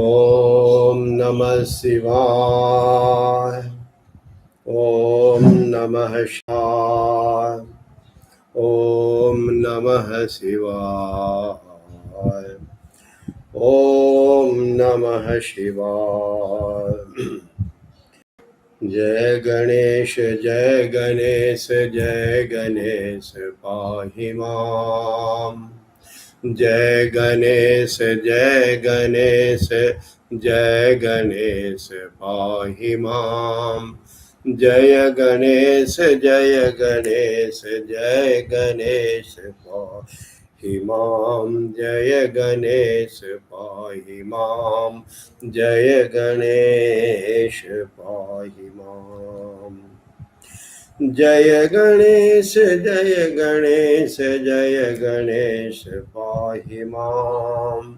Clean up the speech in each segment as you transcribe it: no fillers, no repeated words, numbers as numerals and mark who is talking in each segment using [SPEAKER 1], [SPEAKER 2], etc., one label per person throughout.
[SPEAKER 1] ओम नमः शिवाय। ओम नमः शिवाय। ओम नमः शिवाय। ओम नमः शिवाय। जय गणेश जय गणेश जय गणेश पाहि माम्। जय गणेश जय गणेश जय गणेश पाहि माम्। जय गणेश जय गणेश जय गणेश पाहि माम्। जय गणेश पाहि माम्। जय गणेश पाहि माम्। जय गणेश जय गणेश जय गणेश पाहि माम्।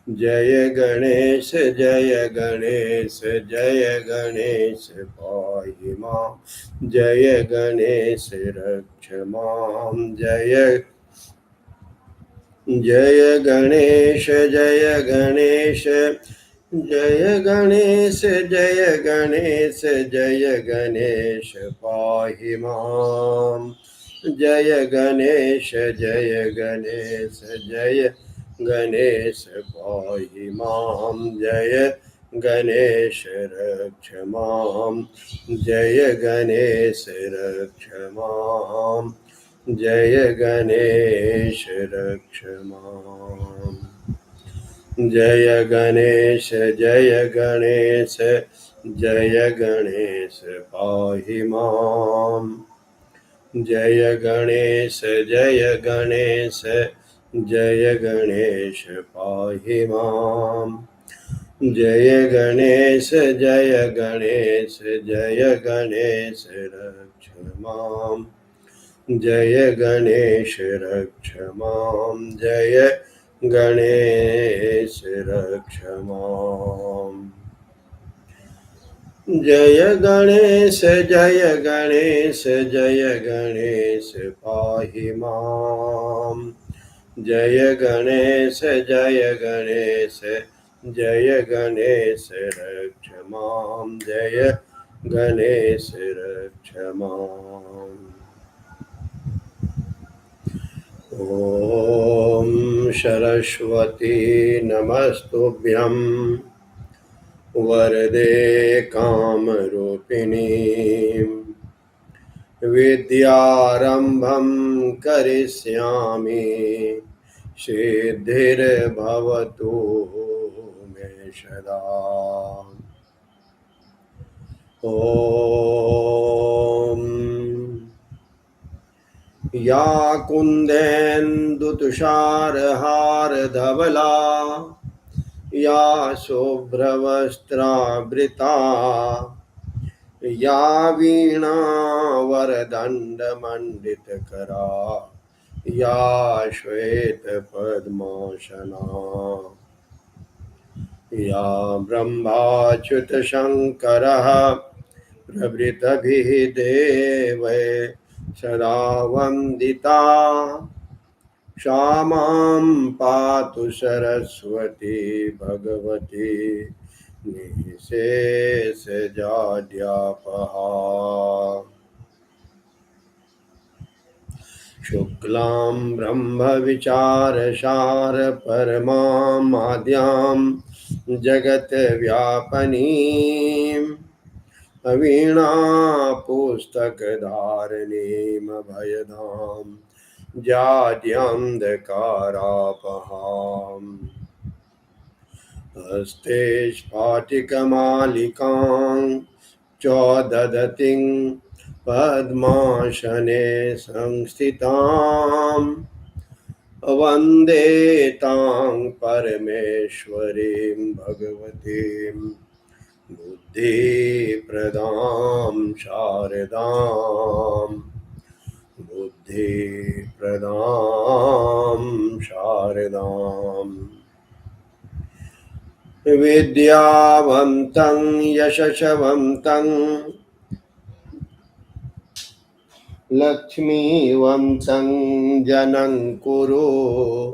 [SPEAKER 1] जय गणेश जय गणेश जय गणेश पाहि माम्। जय गणेश रक्ष माम्। जय गणेश जय गणेश जय गणेश जय गणेश जय गणेश पाहि माम्। जय गणेश जय गणेश जय गणेश पाहि माम्। जय गणेश रक्ष माम्। जय गणेश रक्ष माम्। जय गणेश रक्ष माम्। जय गणेश जय गणेश जय गणेश पाहि माम्। जय गणेश जय गणेश जय गणेश पाहि माम्। जय गणेश जय गणेश जय गणेश रक्ष माम्। जय गणेश रक्ष माम्। जय गणेश रक्ष माम्। जय गणेश जय गणेश जय गणेश पाहि माम्। जय गणेश जय गणेश जय गणेश रक्ष माम्। जय गणेश रक्ष माम्। ओम सरस्वती नमस्तुभ्यं वरदे कामरूपिणी। विद्यारंभं करिष्यामि सिद्धिर्भवतु मे सदा। ओम या कुन्देन्दुतुषारहारधवला या शुभ्रवस्त्रावृता या वीणावरदण्डमण्डितकरा या श्वेतपद्मासना या ब्रह्माच्युतशङ्करः प्रभृतिभिः देवैः सदा वन्दिता। क्षामां पातु सरस्वती भगवती निःशेषजाड्यापहा। शुक्लां ब्रह्मविचारसार परमां आद्यां जगद्व्यापिनीं वीणापुस्तकधारिणीं अभयदां जाड्यान्धकारापहाम्। हस्ते स्फाटिकमालिकां चोदधतीं पद्मासने संस्थितां वन्दे तां परमेश्वरीं भगवतीं बुद्धिप्रदां शारदां। बुद्धिप्रदां शारदाम्। विद्यावन्तं यशस्वन्तं लक्ष्मीवन्तं जनं कुरु।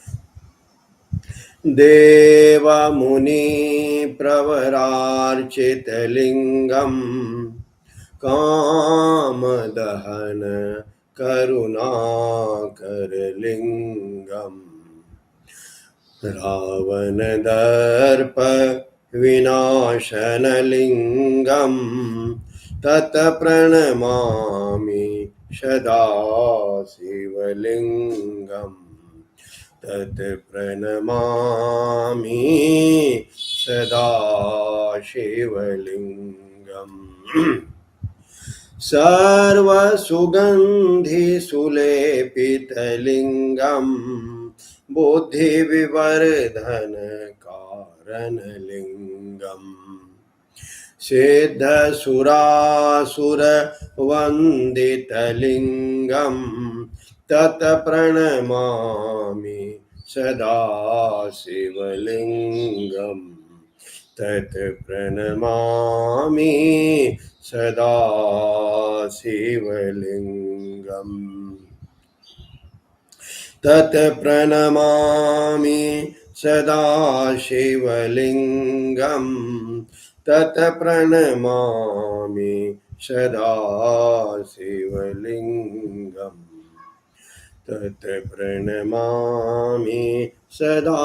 [SPEAKER 1] देवमुनिप्रवरार्चितलिङ्गम् कामदहन करुणाकरलिङ्गम् रावणदर्प विनाशनलिङ्गम् तत्प्रणमामि सदा शिवलिङ्गम् तत्प्रणमामि सदा शिवलिङ्गम् सर्वसुगन्धिसुलेपितलिङ्गम् बुद्धिविवर्धनकारणलिङ्गम् सिद्धसुरासुरवन्दितलिङ्गम् तत्प्रणमामि सदा शिवलिङ्गम् तत्प्रणमामि सदा शिवलिङ्गम् तत्प्रणमामि सदा शिवलिङ्गम् तत्प्रणमामि सदा शिवलिङ्गम् तत्प्रणमामि सदा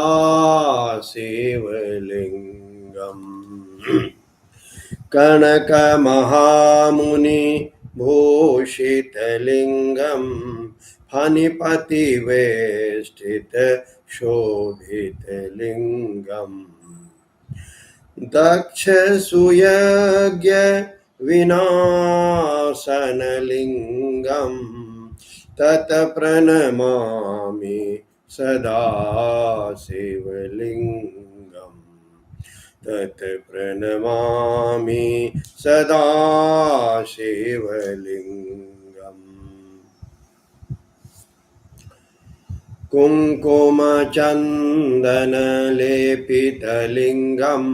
[SPEAKER 1] शिवलिङ्गम् कनकमहामुनि भूषितलिङ्गम् फणिपतिवेष्टित शोभितलिङ्गम् दक्षसूयज्ञ विनाशनलिङ्गम् तत्प्रणमामि सदा शिवलिङ्गम् तत्प्रणमामि सदा शिवलिङ्गम् कुङ्कुमचन्दनलेपितलिङ्गम्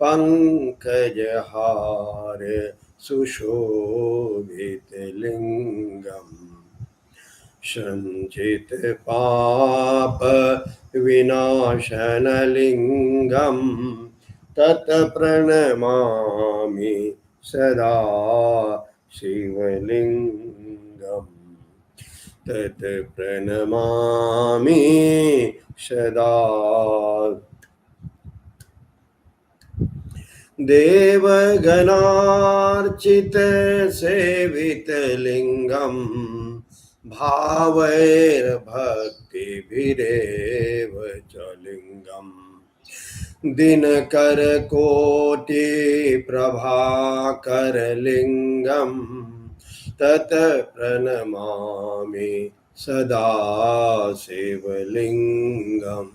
[SPEAKER 1] पङ्कजहार सुशोभितलिङ्गम् सञ्चितपाप विनाशनलिङ्गम् तत्प्रणमामि सदा शिवलिङ्गम् तत्प्रणमामि सदा देवगणार्चितसेवितलिङ्गम् भावैर्भक्तिभिरेव च लिङ्गम् दिनकरकोटिप्रभाकरलिङ्गम् तत्प्रणमामि सदा शिवलिङ्गम्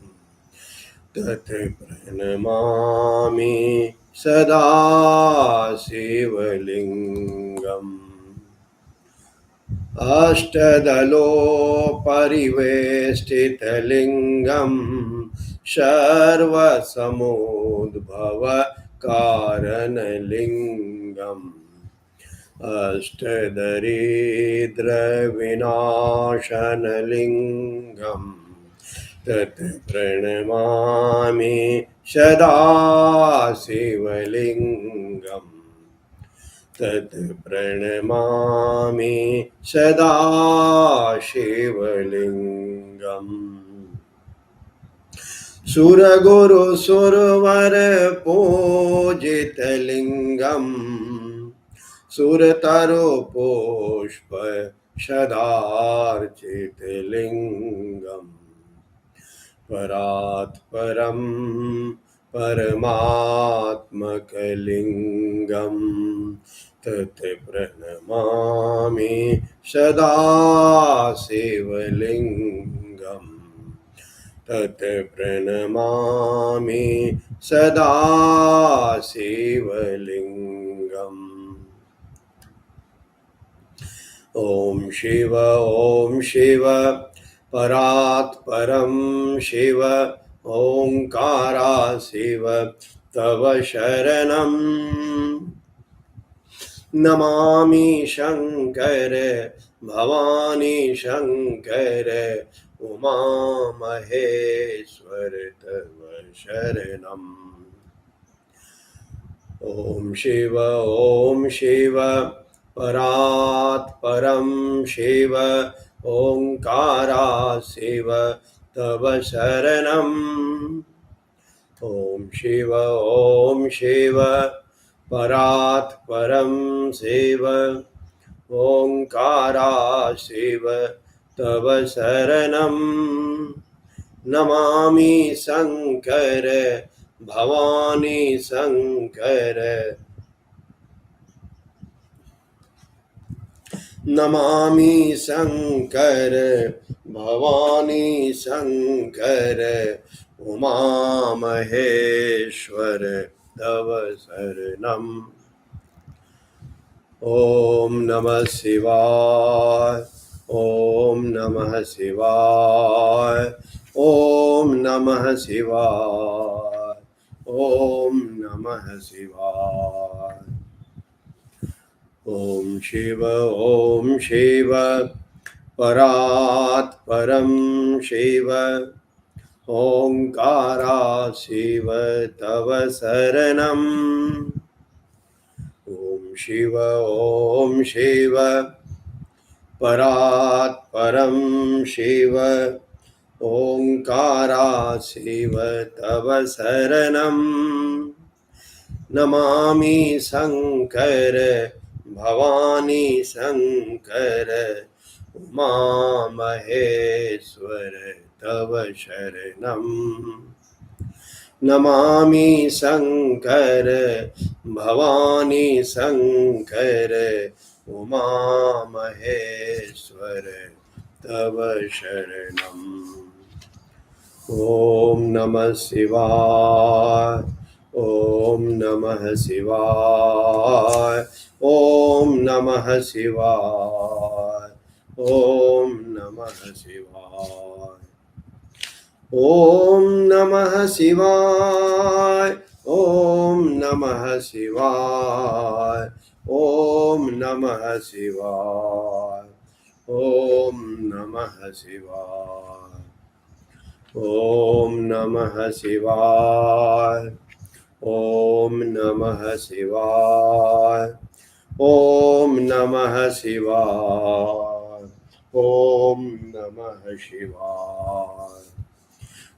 [SPEAKER 1] तत्प्रणमामि सदा शिवलिङ्गम् अष्टदलोपरिवेष्टितलिङ्गम् सर्वसमुद्भवकारणलिङ्गम् अष्टदरिद्रविनाशनलिङ्गम् तत्प्रणमामि सदा शिवलिङ्गम् तत्प्रणमामि सदा शिवलिङ्गम् सुरगुरुसुरवरपूजितलिङ्गम् सुरतरुपुष्प सदार्चितलिङ्गम् परात् परं परमात्मकलिङ्गम् तत्प्रणमामि सदा शिवलिङ्गम् तत्प्रणमामि सदा शिवलिङ्गम् ॐ शिव परात् परं शिव ओंकारा शिव तव शरणं नमामि शंकर भवानी शंकर उमा महेश्वर तव शरणम्। ॐ शिव परात् परं शिव ओंकारा शिव तव शरणम्। ॐ शिव परात् परं शिव ओंकारा शिव तव शरणम्। नमामि शंकर भवानी शंकर, नमामि शंकर भवानी शंकर, उमा महेश्वर तव शरणम्। ॐ नमः शिवाय, ॐ नमः शिवाय, ॐ नमः शिवाय, ॐ नमः शिवाय। ॐ शिव परात् परं शिव ओंकारा शिव तव शरणम्। ॐ शिव परात् परं शिव ओंकारा शिव तव शरणम्। नमामि शंकर भवानी शंकर, उमा महेश्वर तव शरणम्। नमामि शंकर भवानी शंकर, उमा महेश्वर तव शरणम्। ॐ नमः शिवाय, ॐ नमः शिवाय, ॐ नमः शिवाय, ॐ नमः शिवाय, ॐ नमः शिवाय, ॐ नमः शिवाय, ॐ नमः शिवाय, ॐ नमः शिवाय, ॐ नमः शिवाय, ॐ नमः शिवाय, ॐ नमः शिवाय, ॐ नमः शिवाय,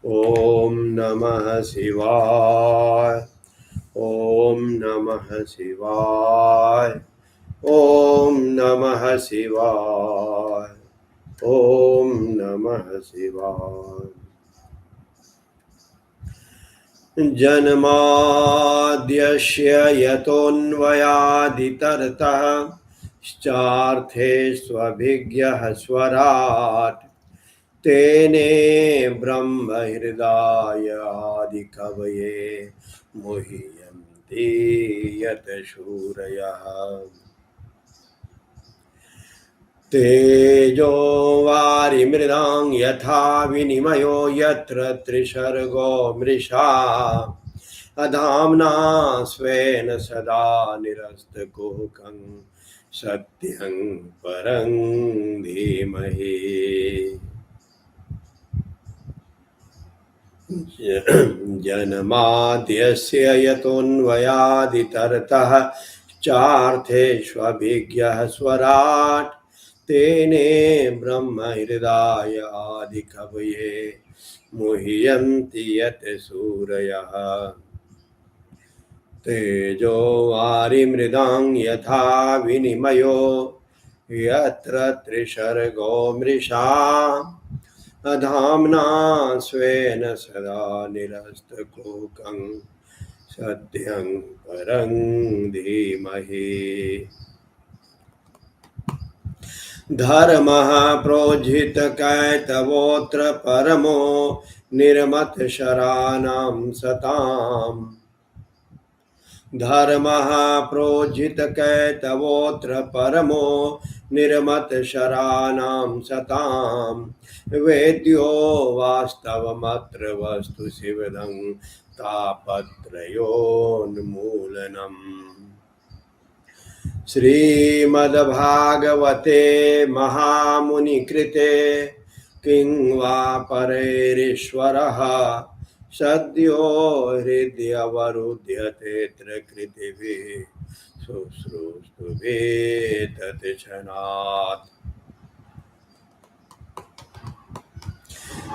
[SPEAKER 1] ॐ नमः शिवाय, ॐ नमः शिवाय, ॐ नमः शिवाय, ॐ नमः शिवाय। जन्माद्यस्य यतोऽन्वयादितरतः श्चार्थेष्वभिज्ञः स्वराट् तेने ब्रह्महृदायादिकवये मुह्यन्ति यतशूरयः। तेजो वारिमृदां यथा विनिमयो यत्र त्रिसर्गो मृषा अधाम्ना स्वेन सदा निरस्तकुहकं सत्यं परं धीमहि। जन्माद्यस्य यतोऽन्वयादितरतः चार्थेष्वभिज्ञः स्वराट् तेने ब्रह्महृदाय आदिकवये मुह्यन्ति यतसूरयः। तेजो वारिमृदां यथा विनिमयो यत्र त्रिसर्गो मृषा अधाम्ना स्वेन सदा निरस्तकुहकं सत्यं परं धीमहि। धर्मः प्रोज्झितकैतवोऽत्र परमो निर्मतशराणां सताम्। धर्मः प्रोज्झितकैतवोऽत्र परमो निर्मतशराणां सताम्। वेद्यो वास्तवमत्र वस्तु शिवदं तापत्रयोन्मूलनम्। श्रीमद्भागवते महामुनिकृते किं वा परैरीश्वरः सद्यो हृद्यवरुध्यतेऽत्र कृतिभिः शुश्रूषुभिस्तत्क्षणात्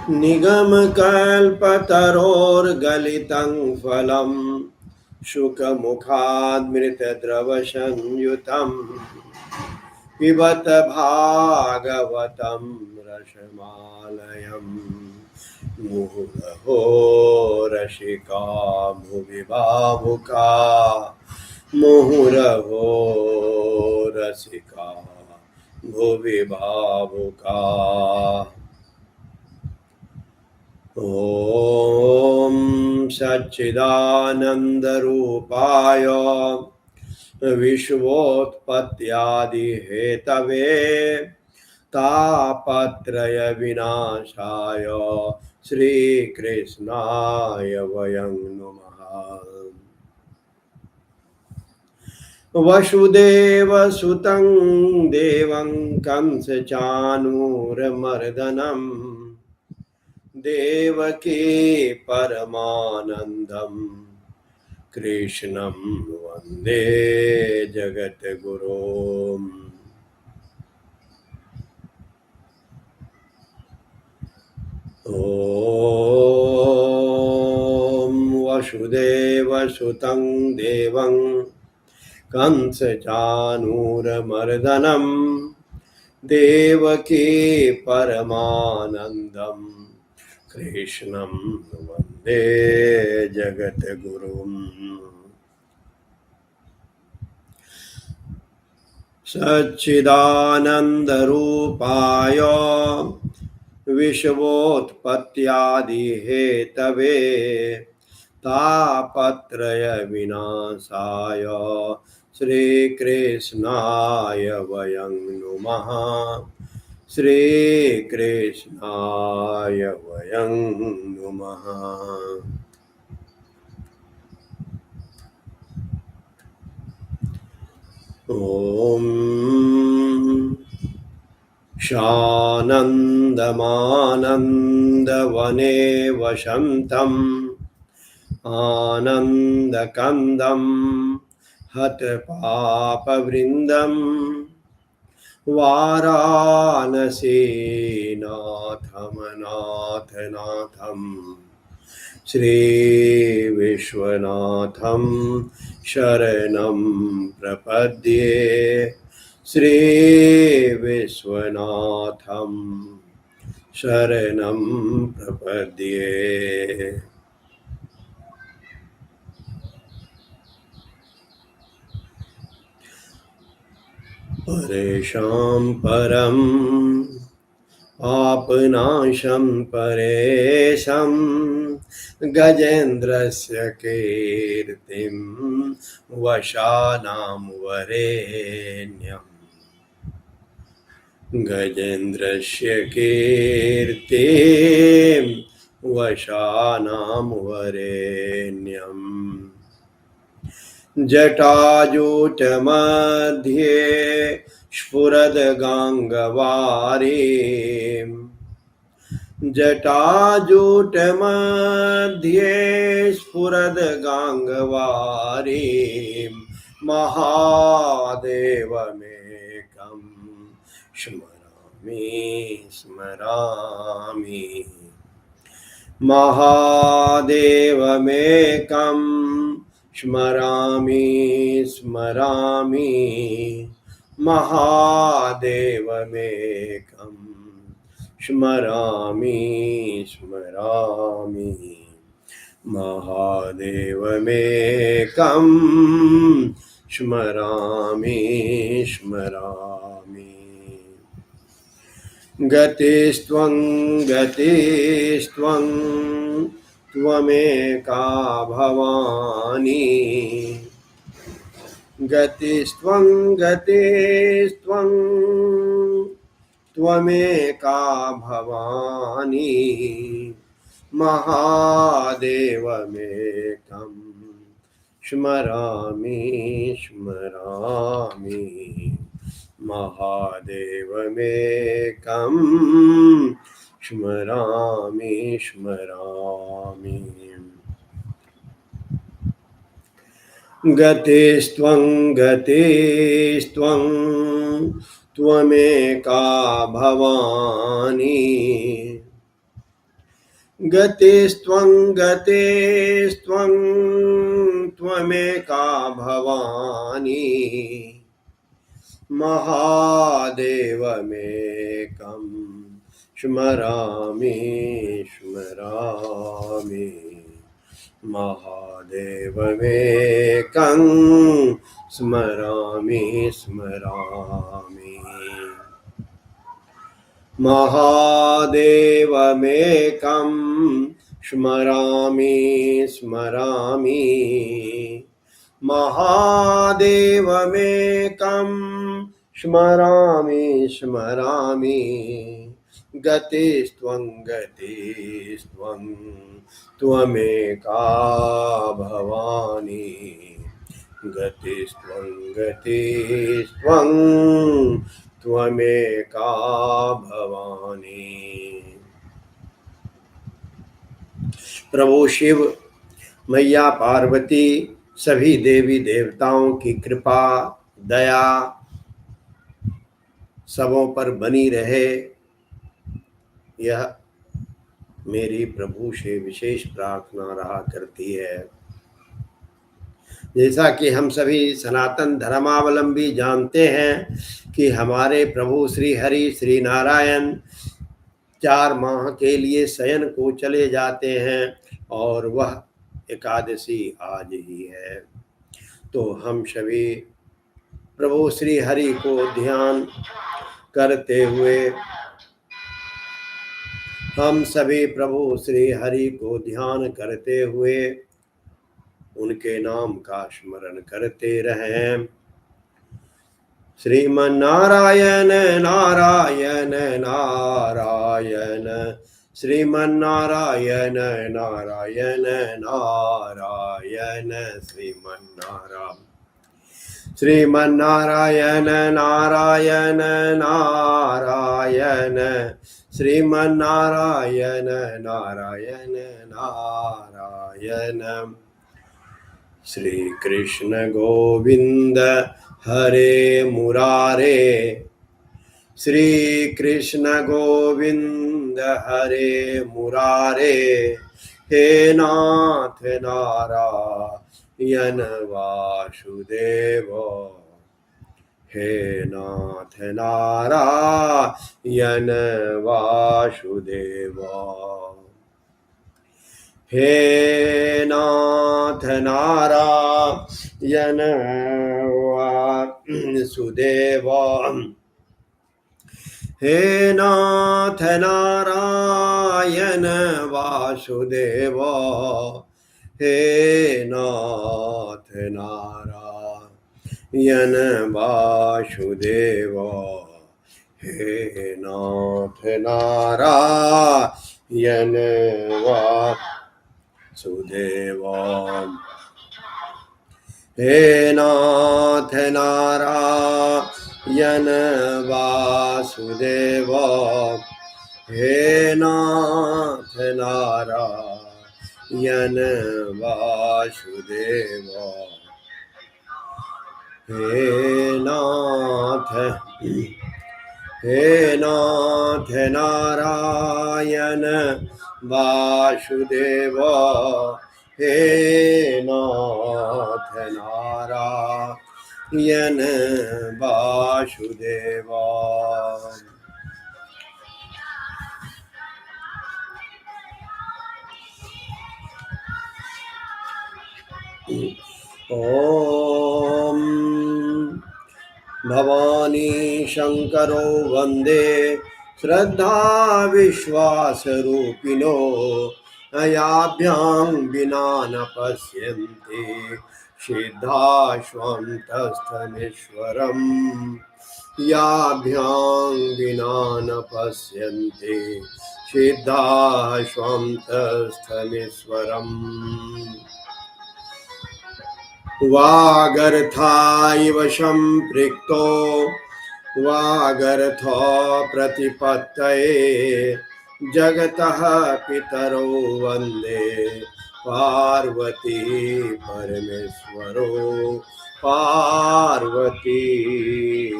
[SPEAKER 1] निगमकल्पतरोर्गलितं फलं शुकमुखाद्मृतद्रवसंयुतं पिबत भागवतं रसमालयम् मुहुरहो रसिका भुवि भावुका मुहुरहो रसिका भुवि भावुका ॐ सच्चिदानन्दरूपाय विश्वोत्पत्त्यादिहेतवे तापत्रयविनाशाय श्रीकृष्णाय वयं नुमः। वसुदेवसुतं देवं कंसचाणूरमर्दनं देवकी परमानन्दं कृष्णं वन्दे जगद्गुरुम्। ॐ वसुदेवसुतं देवं कंसचाणूरमर्दनं देवकी परमानन्दं कृष्णं वन्दे जगद्गुरुम्। सच्चिदानन्दरूपाय विश्वोत्पत्त्यादिहेतवे तापत्रयविनाशाय श्रीकृष्णाय वयं नुमः। श्रीकृष्णाय वयं नुमः। ॐ शानन्दमानन्दवने वसन्तम् आनन्दकन्दं हतपापवृन्दं वाराणसीनाथमनाथनाथं श्रीविश्वनाथं शरणं प्रपद्ये। श्रीविश्वनाथं शरणं प्रपद्ये। परेषां परम् आपनाशं परेशं गजेन्द्रस्य कीर्तिं वशानां वरेण्यम्। गजेन्द्रस्य कीर्तिं वशानां वरेण्यम्। जटाजूटमध्ये स्फुरद्गाङ्गवारीं जटाजूटमध्ये स्फुरद्गाङ्गवारीं महादेवमेकं स्मरामि स्मरामि। महादेवमेकं स्मरामि स्मरामि। महादेवमेकं स्मरामि स्मरामि। महादेवमेकं स्मरामि स्मरामि। गतिस्त्वं गतिस्त्वं त्वमेका भवानी। गतिस्त्वं गतिस्त्वं त्वमेका भवानी। महादेवमेकं स्मरामि स्मरामि। महादेवमेकं स्मरामि स्मरामि। गतेस्त्वं गतेस्त्वं त्वमेका भवानी। गतेस्त्वं गतेस्त्वं त्वमेका भवानी। महादेवमेकं स्मरामि स्मरामि। महादेवमेकं स्मरामि स्मरामि। महादेवमेकं स्मरामि स्मरामि। महादेवमेकं स्मरामि स्मरामि। गतेस्त्वं गतेस्त्वं त्वमेका भवानी। गतेस्त्वं गतेस्त्वं त्वमेका भवानी। प्रभु शिव, मैया पार्वती, सभी देवी देवताओं की कृपा दया सबों पर बनी रहे, यह मेरी प्रभु से विशेष प्रार्थना रहा करती है। जैसा कि हम सभी सनातन धर्मावलंबी जानते हैं कि हमारे प्रभु श्री हरि श्री नारायण 4 माह के लिए शयन को चले जाते हैं और वह एकादशी आज ही है। तो हम सभी प्रभु श्री हरि को ध्यान करते हुए, हम सभी प्रभु श्री हरि को ध्यान करते हुए उनके नाम का स्मरण करते रहें। श्रीमन्नारायण नारायण नारायण, श्रीमन्नारायण नारायण नारायण, श्रीमन्नारायण श्रीमन्नारायण नारायण नारायण, श्रीमन्नारायण नारायण नारायण। श्री कृष्ण गोविंद हरे मुरारे, श्री कृष्ण गोविंद हरे मुरारे। हे नाथ नारायण वासुदेव, हे नाथ नारायण वासुदेव। हे नाथ नारायण वासुदेव, हे नाथ नारायण वासुदेव। हे नाथ नारायण वासुदेव, हे नाथ नारायण वासुदेव। हे नाथ नारायण वासुदेव, हे नाथ नारायण वासुदेव। हे नाथ नारायण वासुदेव, हे नाथ नारायण वासुदेव। ओम भवानी शंकरो वंदे श्रद्धा विश्वास रूपिणो, अयाभ्यां विना न पश्यन्ति सिद्धाश्वं तस्थमीश्वरम्। याभ्यां विना न पश्यन्ति सिद्धाश्वं तस्थमीश्वरम्। वागर्था इव सम्पृक्तो वागर्थ प्रतिपत्तये, जगतः पितरो वन्दे पार्वती परमेश्वरो पार्वती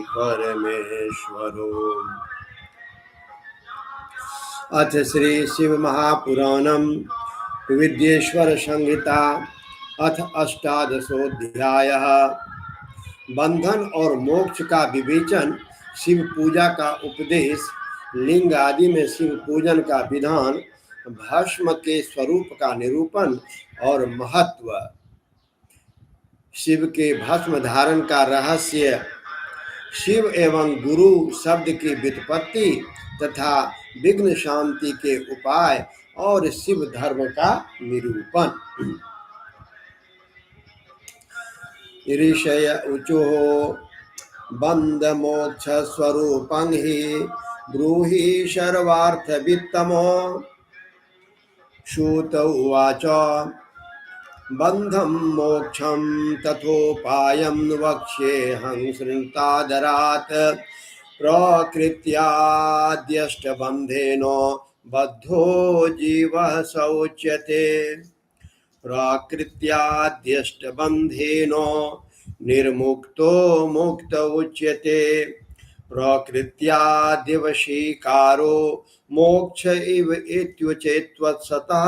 [SPEAKER 1] परमेश्वरो। अथ श्री शिव महापुराणम विद्येश्वर संहिता अथ अष्टादशोऽध्यायः। बंधन और मोक्ष का विवेचन, शिव पूजा का उपदेश, लिंग आदि में शिव पूजन का विधान, भस्म के स्वरूप का निरूपण और महत्व, शिव के भस्म धारण का रहस्य, शिव एवं गुरु शब्द की व्युत्पत्ति तथा विघ्न शांति के उपाय और शिव धर्म का निरूपण। ऋषय ऊचुः बंध मोक्ष स्वरूपं हि ब्रूहि सर्वार्थवित्तमो। सूत उवाच बंधं मोक्षं तथोपायं वक्ष्येऽहं शृणुतादरात्। प्रकृत्याद्यष्टबन्धेन बद्धो जीवः स उच्यते। प्रकृत्याद्यष्टबन्धेन निर्मुक्तो मुक्त उच्यते। प्रकृत्याद्यवशीकारो मोक्ष इव इत्युच्येत्वत्सतः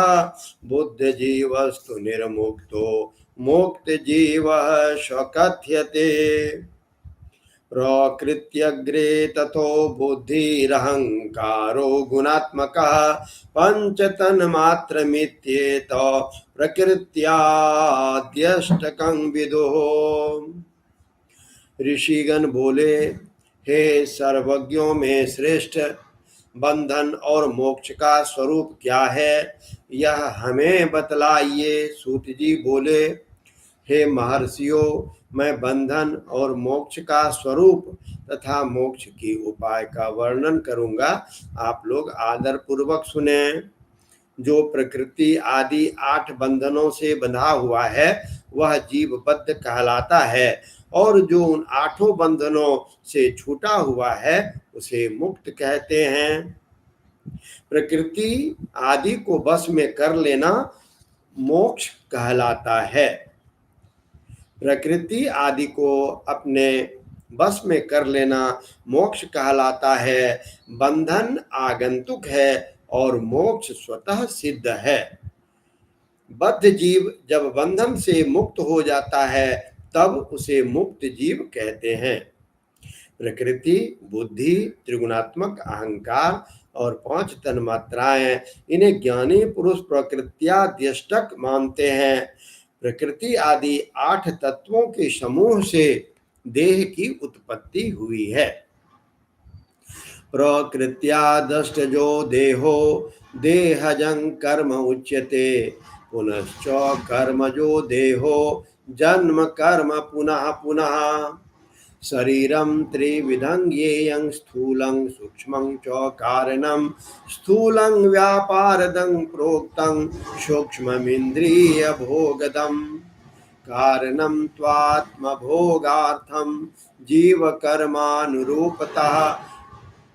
[SPEAKER 1] बुद्धजीवस्तु निर्मुक्तो मुक्तजीवः स कथ्यते। प्रकृत्यग्रे ततो बुद्धिरहंकारो गुणात्मकः पंचतन्मात्रमित्येत प्रकृत्याद्यष्टकं विदुः। ऋषिगण बोले, हे सर्वज्ञों में श्रेष्ठ, बंधन और मोक्ष का स्वरूप क्या है, यह हमें बतलाइए। सूत जी बोले, हे महर्षियों, मैं बंधन और मोक्ष का स्वरूप तथा मोक्ष की उपाय का वर्णन करूंगा, आप लोग आदर पूर्वक सुने। जो प्रकृति आदि 8 बंधनों से बंधा हुआ है वह जीवबद्ध कहलाता है, और जो उन 8 बंधनों से छूटा हुआ है उसे मुक्त कहते हैं। प्रकृति आदि को बस में कर लेना मोक्ष कहलाता है। प्रकृति आदि को अपने बस में कर लेना मोक्ष कहलाता है। बंधन आगंतुक है और मोक्ष स्वतः सिद्ध है। बद्ध जीव जब बंधन से मुक्त हो जाता है तब उसे मुक्त जीव कहते हैं। प्रकृति, बुद्धि, त्रिगुणात्मक अहंकार और 5 तन्मात्राएं, इन्हें ज्ञानी पुरुष प्रकृत्याद्यष्टक मानते हैं। प्रकृति आदि 8 तत्वों के समूह से देह की उत्पत्ति हुई है। प्रकृत्यादष्टजो देहो देहजं कर्म उच्यते। पुनश्च कर्मजो देहो जन्म कर्म पुनः पुनः। शरीरं त्रिविधं ज्ञेयं स्थूलं सूक्ष्मं च कारणं। स्थूलं व्यापारदं प्रोक्तं सूक्ष्ममिन्द्रियभोगदं। कारणं त्वात्मभोगार्थं जीवकर्मानुरूपतः।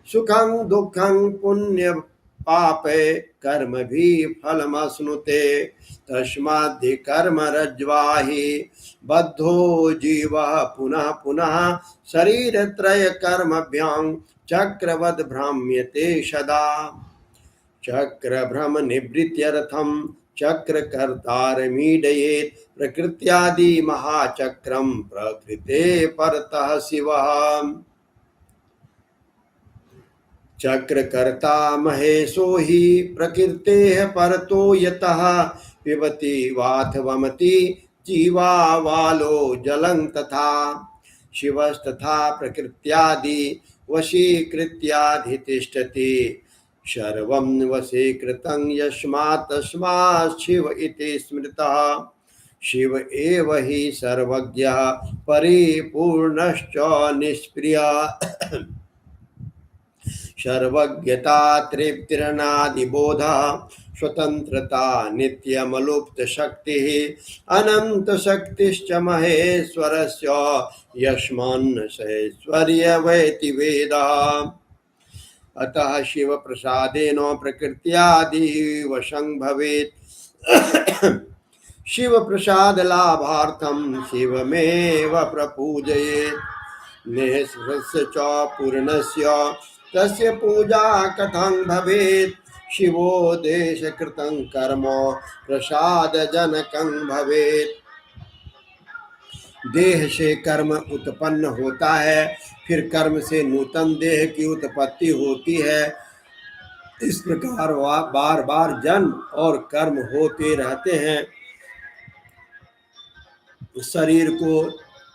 [SPEAKER 1] सुखं दुःखं पुण्य पापे कर्म भी फलमश्नुते। तस्माद्धि कर्म रज्ज्वाहि बद्धो जीवः पुनः पुनः। शरीर त्रय कर्मभ्यां चक्रवद् भ्राम्यते सदा। चक्र भ्रम निवृत्त्यर्थं चक्रकर्तारमीडयेत्। प्रकृत्यादि महाचक्रं प्रकृते परतः शिवः। चक्रकर्ता महेशो हि प्रकृतेः परतो यतः। पिबति वाथ वमति जीवावालो जलं तथा। शिवस्तथा प्रकृत्यादि वशीकृत्याधितिष्ठति। सर्वं वशीकृतं यस्मात् तस्मात् शिव इति स्मृतः। शिव एव हि सर्वज्ञः परिपूर्णश्च निष्क्रियः। सर्वज्ञता तृप्तिरनादिबोधः। स्वतंत्रता नित्यमलुप्त शक्तिः। अनंत शक्तिश्च महेश्वरस्य यस्मान्न सैश्वर्यवैति वेदः। अतः शिव प्रसादेन प्रकृत्यादि वशं भवेत्। शिव प्रसाद लाभार्थम शिवमेव प्रपूजयेत्। निःस्पृहस्य च पूर्णस्य तस्य पूजा कथं भवेत्। शिवोद्देशकृतं कर्म प्रसादजनकं भवेत्। देह से कर्म उत्पन्न होता है, फिर कर्म से नूतन देह की उत्पत्ति होती है। इस प्रकार बार बार जन्म और कर्म होते रहते हैं। शरीर को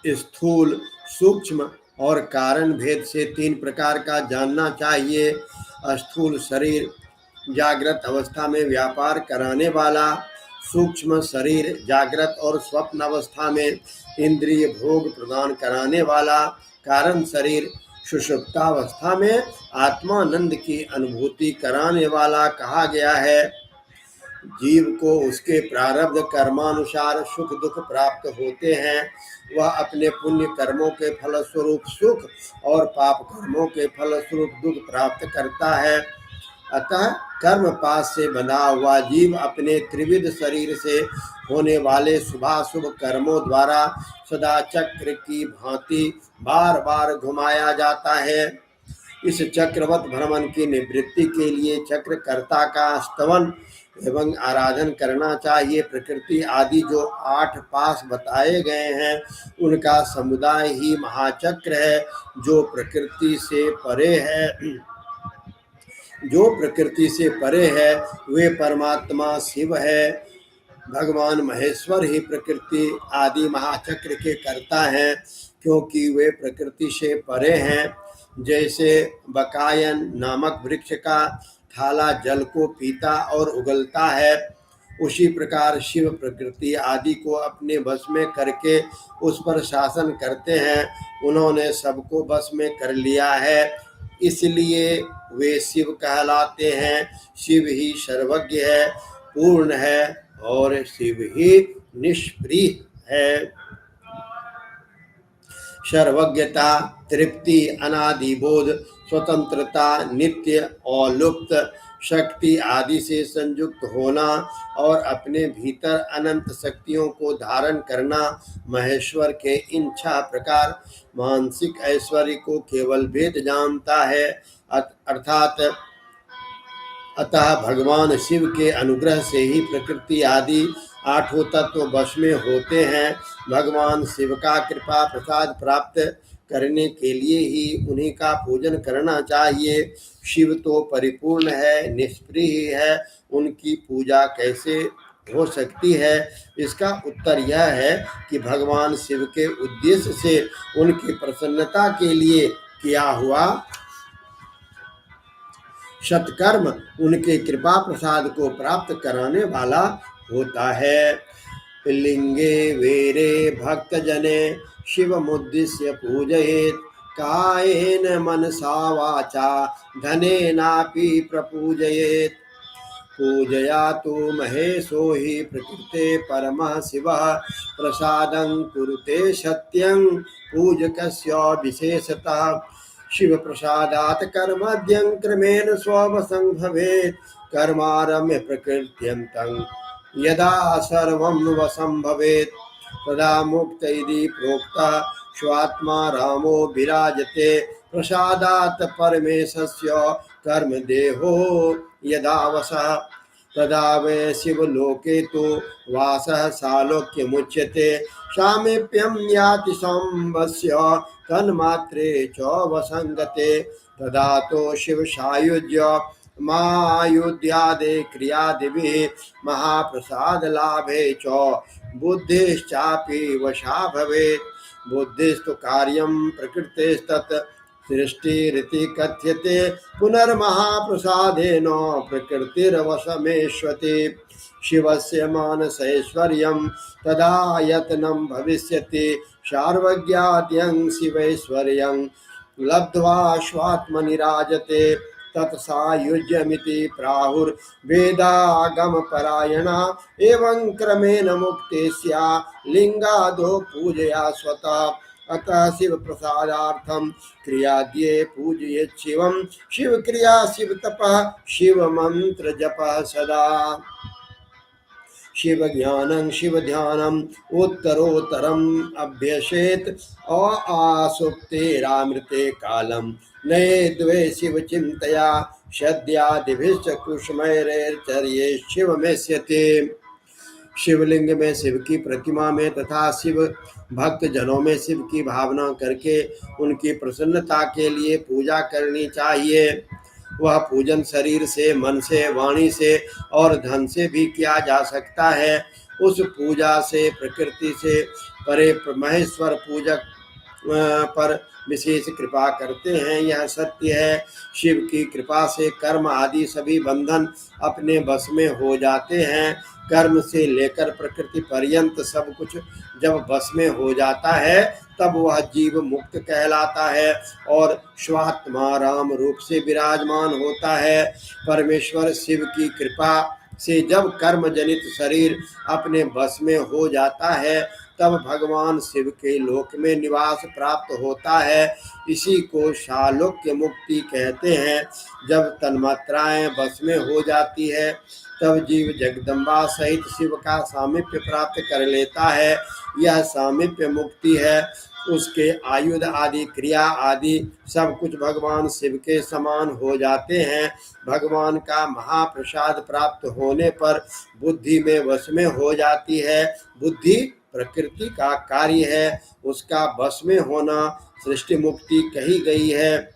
[SPEAKER 1] स्थूल, सूक्ष्म और कारण भेद से तीन प्रकार का जानना चाहिए। स्थूल शरीर जागृत अवस्था में व्यापार कराने वाला, सूक्ष्म शरीर जागृत और स्वप्न अवस्था में इंद्रिय भोग प्रदान कराने वाला, कारण शरीर सुषुप्तावस्था में आत्मानंद की अनुभूति कराने वाला कहा गया है। जीव को उसके प्रारब्ध कर्मानुसार सुख दुख प्राप्त होते हैं। वह अपने पुण्य कर्मों के फलस्वरूप सुख और पाप कर्मों के फलस्वरूप दुख प्राप्त करता है। अतः कर्म पास से बंधा हुआ जीव अपने त्रिविध शरीर से होने वाले शुभाशुभ कर्मों द्वारा सदा चक्र की भांति बार बार घुमाया जाता है। इस चक्रवत भ्रमण की निवृत्ति के लिए चक्रकर्ता का स्तवन एवं आराधन करना चाहिए। प्रकृति आदि जो 8 पास बताए गए हैं उनका समुदाय ही महाचक्र है, जो प्रकृति से परे है। जो प्रकृति से परे है वे परमात्मा शिव है। भगवान महेश्वर ही प्रकृति आदि महाचक्र के कर्ता हैं, क्योंकि वे प्रकृति से परे हैं। जैसे बकायन नामक वृक्ष का थाला जल को पीता और उगलता है, उसी प्रकार शिव प्रकृति आदि को अपने वश में करके उस पर शासन करते हैं। उन्होंने सबको वश में कर लिया है, इसलिए वे शिव कहलाते हैं। शिव ही सर्वज्ञ है, पूर्ण है और शिव ही निष्प्रिय है। सर्वज्ञता, तृप्ति, अनादि बोध, स्वतंत्रता, नित्य और लुप्त शक्ति आदि से संयुक्त होना और अपने भीतर अनंत शक्तियों को धारण करना महेश्वर के इन 6 प्रकार मानसिक ऐश्वर्य को केवल वेद जानता है। अर्थात अतः भगवान शिव के अनुग्रह से ही प्रकृति आदि 8 तत्व वश में होते हैं। भगवान शिव का कृपा प्रसाद प्राप्त करने के लिए ही उन्हीं का पूजन करना चाहिए। शिव तो परिपूर्ण है, निष्प्रिय है, उनकी पूजा कैसे हो सकती है? इसका उत्तर यह है कि भगवान शिव के उद्देश्य से उनकी प्रसन्नता के लिए किया हुआ सत्कर्म उनके कृपा प्रसाद को प्राप्त कराने वाला होता है। लिंगे वीरे भक्त जने शिवमुद्दिश्य पूजयेत्। कायेन मनसा वाचा धनेनापि प्रपूजयेत्। पूजयातु महेशो हि प्रकृते परमः शिवः। प्रसादं कुरुते सत्यं पूजकस्य विशेषतः। शिव प्रसादात् कर्मद्यं क्रमेण स्ववशं भवेत्। कर्मारम्य प्रकृत्यन्तं यदा सर्वं वशं भवेत्। तदा मुक्त इति प्रोक्तः स्वात्मा रामो विराजते। प्रसादात् परमेशस्य कर्म देहो यदा वशः। तदा वै शिवलोके तु वासः सालोक्यमुच्यते। सामीप्यं याति संवस्य तन्मात्रे च वसंगते। तदा तो शिव सायुज्य मायुध्यादे क्रियादिभिः महाप्रसाद लाभे च बुद्धिश्चापि वशा भवेत्। बुद्धिस्तु कार्यं प्रकृतेस्तत् सृष्टिरिति कथ्यते। पुनर्महाप्रसादेन प्रकृतिर्वशमेष्वति। शिवस्य मानसैश्वर्यं तदा यत्नं भविष्यति। सार्वज्ञाद्यं शिवैश्वर्यं लब्ध्वा स्वात्मनिराजते। तत्सायुज्यमिति प्राहुर्वेदागमपरायणा। एवं क्रमेण मुक्तेस्या लिंगादो पूजया स्वतः। अतः शिव प्रसादार्थम क्रियाद्ये पूजयेत् शिवम। शिव क्रिया शिव तपः शिव मंत्र जपः सदा। शिव ज्ञानं शिव ध्यानम् उत्तरोत्तरम् अभ्यसेत् आसुप्तेरामृते कालं नये द्वे शिव चिन्तया सद्यादिभिश्च कुसुमैर्चर्ये शिवमेष्यते। शिवलिंग में शिव की प्रतिमा में तथा शिव भक्त जनों में शिव की भावना करके उनकी प्रसन्नता के लिए पूजा करनी चाहिए। वह पूजन शरीर से, मन से, वाणी से और धन से भी किया जा सकता है। उस पूजा से प्रकृति से परे महेश्वर पूजक पर विशेष कृपा करते हैं, यह सत्य है। शिव की कृपा से कर्म आदि सभी बंधन अपने बस में हो जाते हैं। कर्म से लेकर प्रकृति पर्यंत सब कुछ जब बस में हो जाता है तब वह जीव मुक्त कहलाता है और स्वात्मा राम रूप से विराजमान होता है। परमेश्वर शिव की कृपा से जब कर्म जनित शरीर अपने बस में हो जाता है तब भगवान शिव के लोक में निवास प्राप्त होता है। इसी को शालोक्य मुक्ति कहते हैं। जब तन्मात्राएं बस में हो जाती है तब जीव जगदम्बा सहित शिव का सामीप्य प्राप्त कर लेता है। यह सामीप्य मुक्ति है। उसके आयुध आदि, क्रिया आदि सब कुछ भगवान शिव के समान हो जाते हैं। भगवान का महाप्रसाद प्राप्त होने पर बुद्धि में वश में हो जाती है। बुद्धि प्रकृति का कार्य है, उसका वश में होना सृष्टि मुक्ति कही गई है।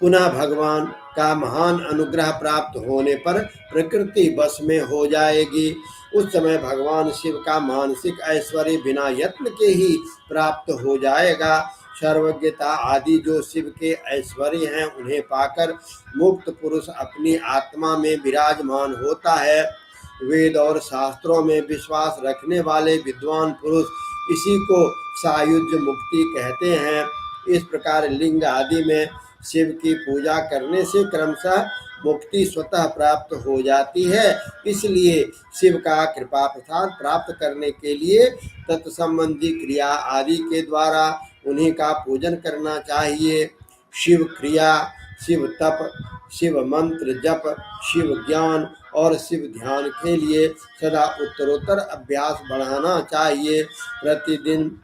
[SPEAKER 1] पुनः भगवान का महान अनुग्रह प्राप्त होने पर प्रकृति वश में हो जाएगी। उस समय भगवान शिव का मानसिक ऐश्वर्य बिना यत्न के ही प्राप्त हो जाएगा। सर्वज्ञता आदि जो शिव के ऐश्वर्य हैं उन्हें पाकर मुक्त पुरुष अपनी आत्मा में विराजमान होता है। वेद और शास्त्रों में विश्वास रखने वाले विद्वान पुरुष इसी को सायुज्य मुक्ति कहते हैं। इस प्रकार लिंग आदि में शिव की पूजा करने से क्रमशः मुक्ति स्वतः प्राप्त हो जाती है। इसलिए शिव का कृपा प्रसाद प्राप्त करने के लिए तत्संबंधी क्रिया आदि के द्वारा उन्हीं का पूजन करना चाहिए। शिव क्रिया, शिव तप, शिव मंत्र जप, शिव ज्ञान और शिव ध्यान के लिए सदा उत्तरोत्तर अभ्यास बढ़ाना चाहिए। प्रतिदिन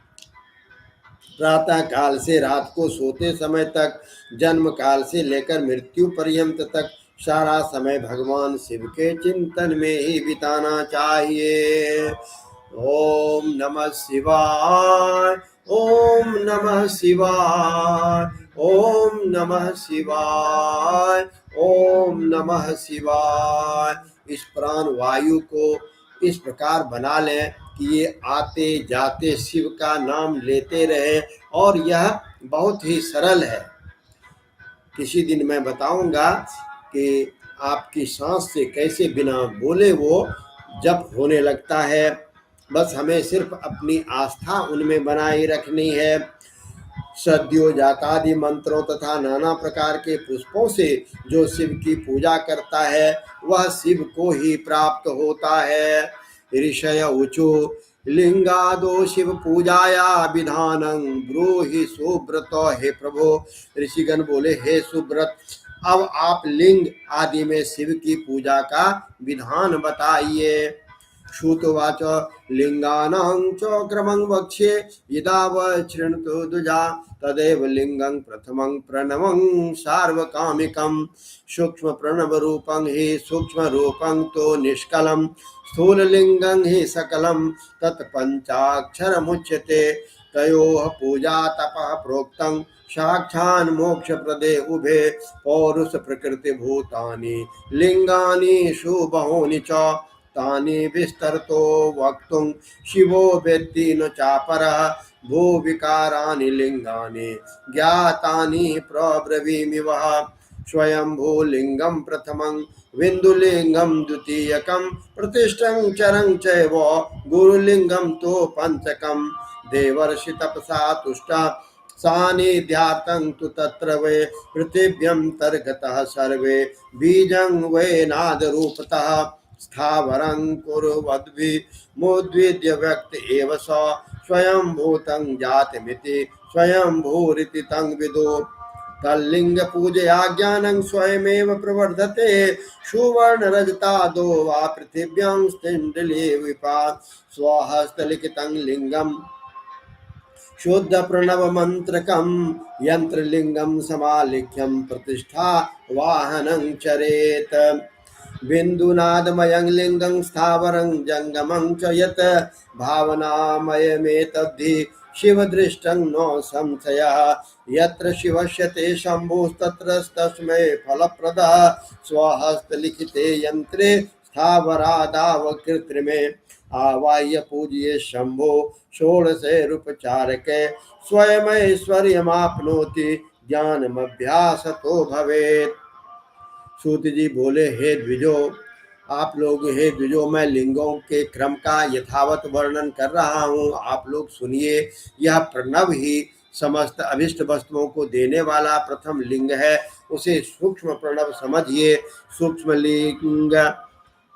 [SPEAKER 1] प्रातः काल से रात को सोते समय तक, जन्म काल से लेकर मृत्यु पर्यंत तक सारा समय भगवान शिव के चिंतन में ही बिताना चाहिए। ओम नमः शिवाय, ओम नमः शिवाय, ओम नमः शिवाय, ओम नमः शिवाय। इस प्राण वायु को इस प्रकार बना लें कि ये आते जाते शिव का नाम लेते रहे और यह बहुत ही सरल है। किसी दिन मैं बताऊंगा कि आपकी सांस से कैसे बिना बोले वो जप होने लगता है। बस हमें सिर्फ अपनी आस्था उनमें बनाए रखनी है। सद्यो जातादि मंत्रों तथा नाना प्रकार के पुष्पों से जो शिव की पूजा करता है वह शिव को ही प्राप्त होता है। ऋषय ऊचु लिंगादो शिव पूजाया विधानं ब्रूहि सुब्रत। हे प्रभु, ऋषिगण बोले हे सुब्रत, अब आप लिंग आदि में शिव की पूजा का विधान बताइए। श्रुतवाच लिंगानां च क्रमं वक्ष्ये यदावच्छृणुतु द्विजा तदेव लिंगं प्रथमं प्रणवं सार्वकामिकं। सूक्ष्म प्रणव रूपं हि सूक्ष्म रूपं तो निष्कलं स्थूल लिंगं हि सकलं तत्पंचाक्षरमुच्यते। तयोः पूजा तपः प्रोक्तं साक्षान् मोक्ष प्रदे उभे पौरुष प्रकृति भूतानि लिंगानि शुभहोनि च तानि विस्तरतो वक्तुं शिवो वेत्ति न चापरः भू विकारानि लिंगानि ज्ञातानि प्रब्रवीमि वः। स्वयंभू लिंगं प्रथमं विन्दुलिंगं द्वितीयकं प्रतिष्ठं चरं चैव गुरुलिंगं तो पंचकं। देवर्षि तपसा तुष्टा सानिध्यार्थं तु तत्र वै पृथिव्यं तर्गतः सर्वे बीजं वै नादरूपतः स्थावरं कुर्वद्भिः मुद्विद्य व्यक्त एव स स्वयं भूतं जातमिति स्वयं भूरिति तं विदो तल्लिंग पूजया ज्ञानं स्वयमेव प्रवर्धते सुवर्ण रजतादो वा पृथिव्यां स्थिण्डले विपा स्वहस्तलिखितं लिंगम शुद्ध प्रणव मंत्रकम यंत्रलिंगम समालिख्यम प्रतिष्ठा वाहनं चरेत बिन्दुनादमयं लिंगं स्थावरं जंगमं च यत् भावनामयमेतद्धि शिवदृष्टं नो संशयः यत्र शिवस्य ते शम्भुस्तत्रस्तस्मै फलप्रदः स्वहस्तलिखिते यन्त्रे स्थावरादाव कृत्रिमे आवाह्य पूज्ये शंभो षोडशैरुपचारके स्वयमैश्वर्यमाप्नोति ज्ञानमभ्यासतो भवेत्। सूत जी बोले, हे द्विजो, आप लोग हे द्विजो, मैं लिंगों के क्रम का यथावत वर्णन कर रहा हूँ, आप लोग सुनिए। यह प्रणव ही समस्त अभिष्ट वस्तुओं को देने वाला प्रथम लिंग है, उसे सूक्ष्म प्रणव समझिए। सूक्ष्म लिंग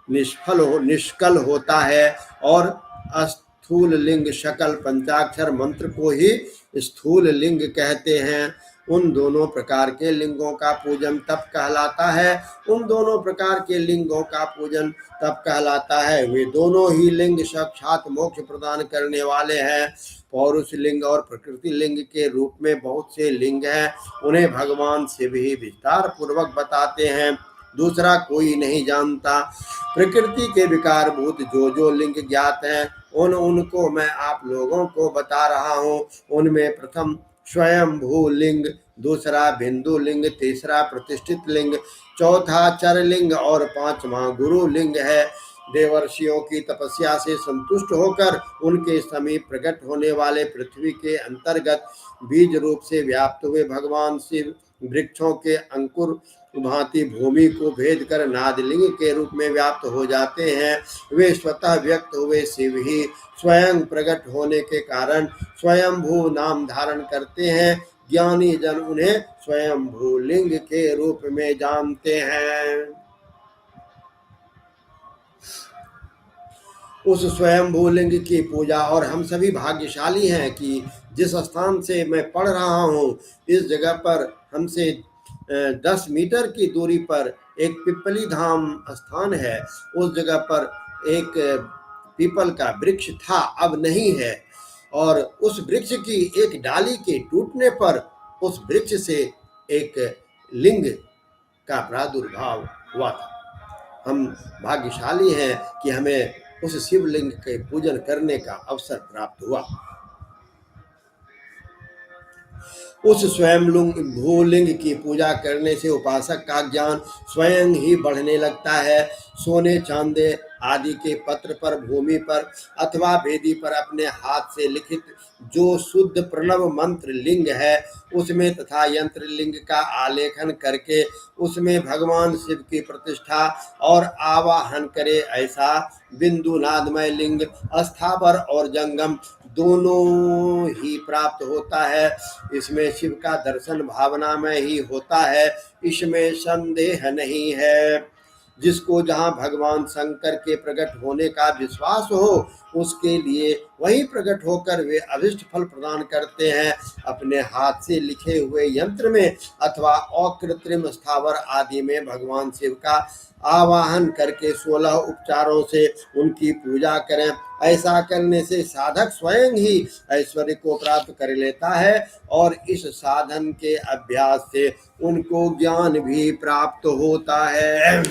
[SPEAKER 1] निष्कल होता है और स्थूल लिंग शकल पंचाक्षर मंत्र को ही स्थूल लिंग कहते हैं। उन दोनों प्रकार के लिंगों का पूजन तप कहलाता है। उन दोनों प्रकार के लिंगों का पूजन तप कहलाता है। वे दोनों ही लिंग साक्षात मोक्ष प्रदान करने वाले हैं। पौरुष लिंग और प्रकृति लिंग के रूप में बहुत से लिंग हैं, उन्हें भगवान शिव ही विस्तार पूर्वक बताते हैं, दूसरा कोई नहीं जानता। प्रकृति के विकार भूत जो जो लिंग ज्ञात हैं, उनको मैं आप लोगों को बता रहा हूँ। उनमें प्रथम स्वयंभू लिंग, दूसरा बिंदु लिंग, तीसरा प्रतिष्ठित लिंग, चौथा चर लिंग और पांचवा गुरु लिंग है। देवर्षियों की तपस्या से संतुष्ट होकर उनके समीप प्रकट होने वाले पृथ्वी के अंतर्गत बीज रूप से व्याप्त हुए भगवान शिव वृक्षों के अंकुर भांति भूमि को भेद कर नादलिंग के रूप में व्याप्त हो जाते हैं। वे स्वतः व्यक्त हुए शिव ही स्वयं प्रकट होने के कारण स्वयंभू नाम धारण करते हैं। ज्ञानी जन उन्हें स्वयंभू लिंग के रूप में जानते हैं। उस स्वयंभू लिंग की पूजा, और हम सभी भाग्यशाली हैं कि जिस स्थान से मैं पढ़ रहा हूँ, इस जगह पर हमसे 10 मीटर की दूरी पर एक पिपली धाम स्थान है। उस जगह पर एक पीपल का वृक्ष था, अब नहीं है, और उस वृक्ष की एक डाली के टूटने पर उस वृक्ष से एक लिंग का प्रादुर्भाव हुआ था। हम भाग्यशाली हैं कि हमें उस शिवलिंग के पूजन करने का अवसर प्राप्त हुआ। उस स्वयं भूलिंग की पूजा करने से उपासक का ज्ञान स्वयं ही बढ़ने लगता है। सोने चांदे आदि के पत्र पर, भूमि पर अथवा वेदी पर अपने हाथ से लिखित जो शुद्ध प्रणव मंत्र लिंग है, उसमें तथा यंत्र लिंग का आलेखन करके उसमें भगवान शिव की प्रतिष्ठा और आवाहन करे, ऐसा बिंदु नादमय लिंग अस्थावर और जंगम दोनों ही प्राप्त होता है। इसमें शिव का दर्शन भावना में ही होता है, इसमें संदेह नहीं है। जिसको जहाँ भगवान शंकर के प्रकट होने का विश्वास हो, उसके लिए वही प्रकट होकर वे अभिष्ट फल प्रदान करते हैं। अपने हाथ से लिखे हुए यंत्र में अथवा अकृत्रिम स्थावर आदि में भगवान शिव का आवाहन करके 16 उपचारों से उनकी पूजा करें। ऐसा करने से साधक स्वयं ही ऐश्वर्य को प्राप्त कर लेता है और इस साधन के अभ्यास से उनको ज्ञान भी प्राप्त होता है।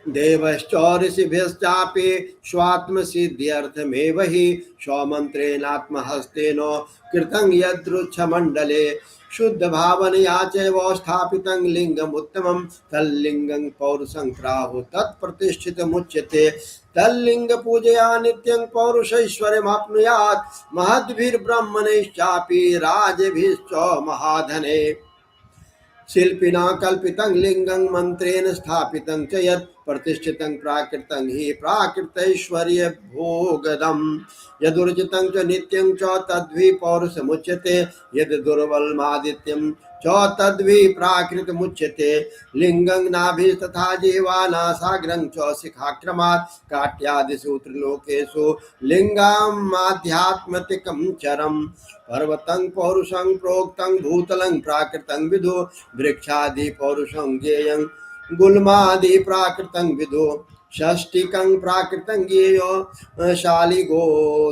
[SPEAKER 1] देवश्चौरिषिभिश्चापि स्वात्मसिद्ध्यर्थमेव हि स्वमन्त्रेणात्महस्तेन कृतं यदृच्छमण्डले शुद्ध भावनया चैव स्थापितं लिंगमुत्तमं तल्लिंगं पौरुषं प्राहुः तत्प्रतिष्ठितमुच्यते। तल्लिंग पूजया नित्यं पौरुषैश्वर्यमाप्नुयात् महद्भिर्ब्रह्मणैश्चापि राजभिश्च महाधने। शिल्पिना कल्पितं लिंगं मंत्रेण स्थापितं च यत् प्रतिष्ठितं प्राकृतं हि प्राकृतैश्वर्य भोगदम्। यदुर्जितं च नित्यं च तद्वि पौरुषमुच्यते। यद् दुर्बलमादित्यं च तद्वि प्राकृत मुच्यते लिंगं नाभिस्तथा जीवानासाग्रं च शिखाक्रमात् काट्यादिषु त्रिलोकेषु लिंगमाध्यात्मतिकं चरम् पर्वतं पौरुषं प्रोक्तं भूतलं प्राकृतं विदु वृक्षादि पौरुषं ज्ञेयं गुल्मादि प्राकृतं विदु षष्टिकं प्राकृतं ज्ञेयो शालिगो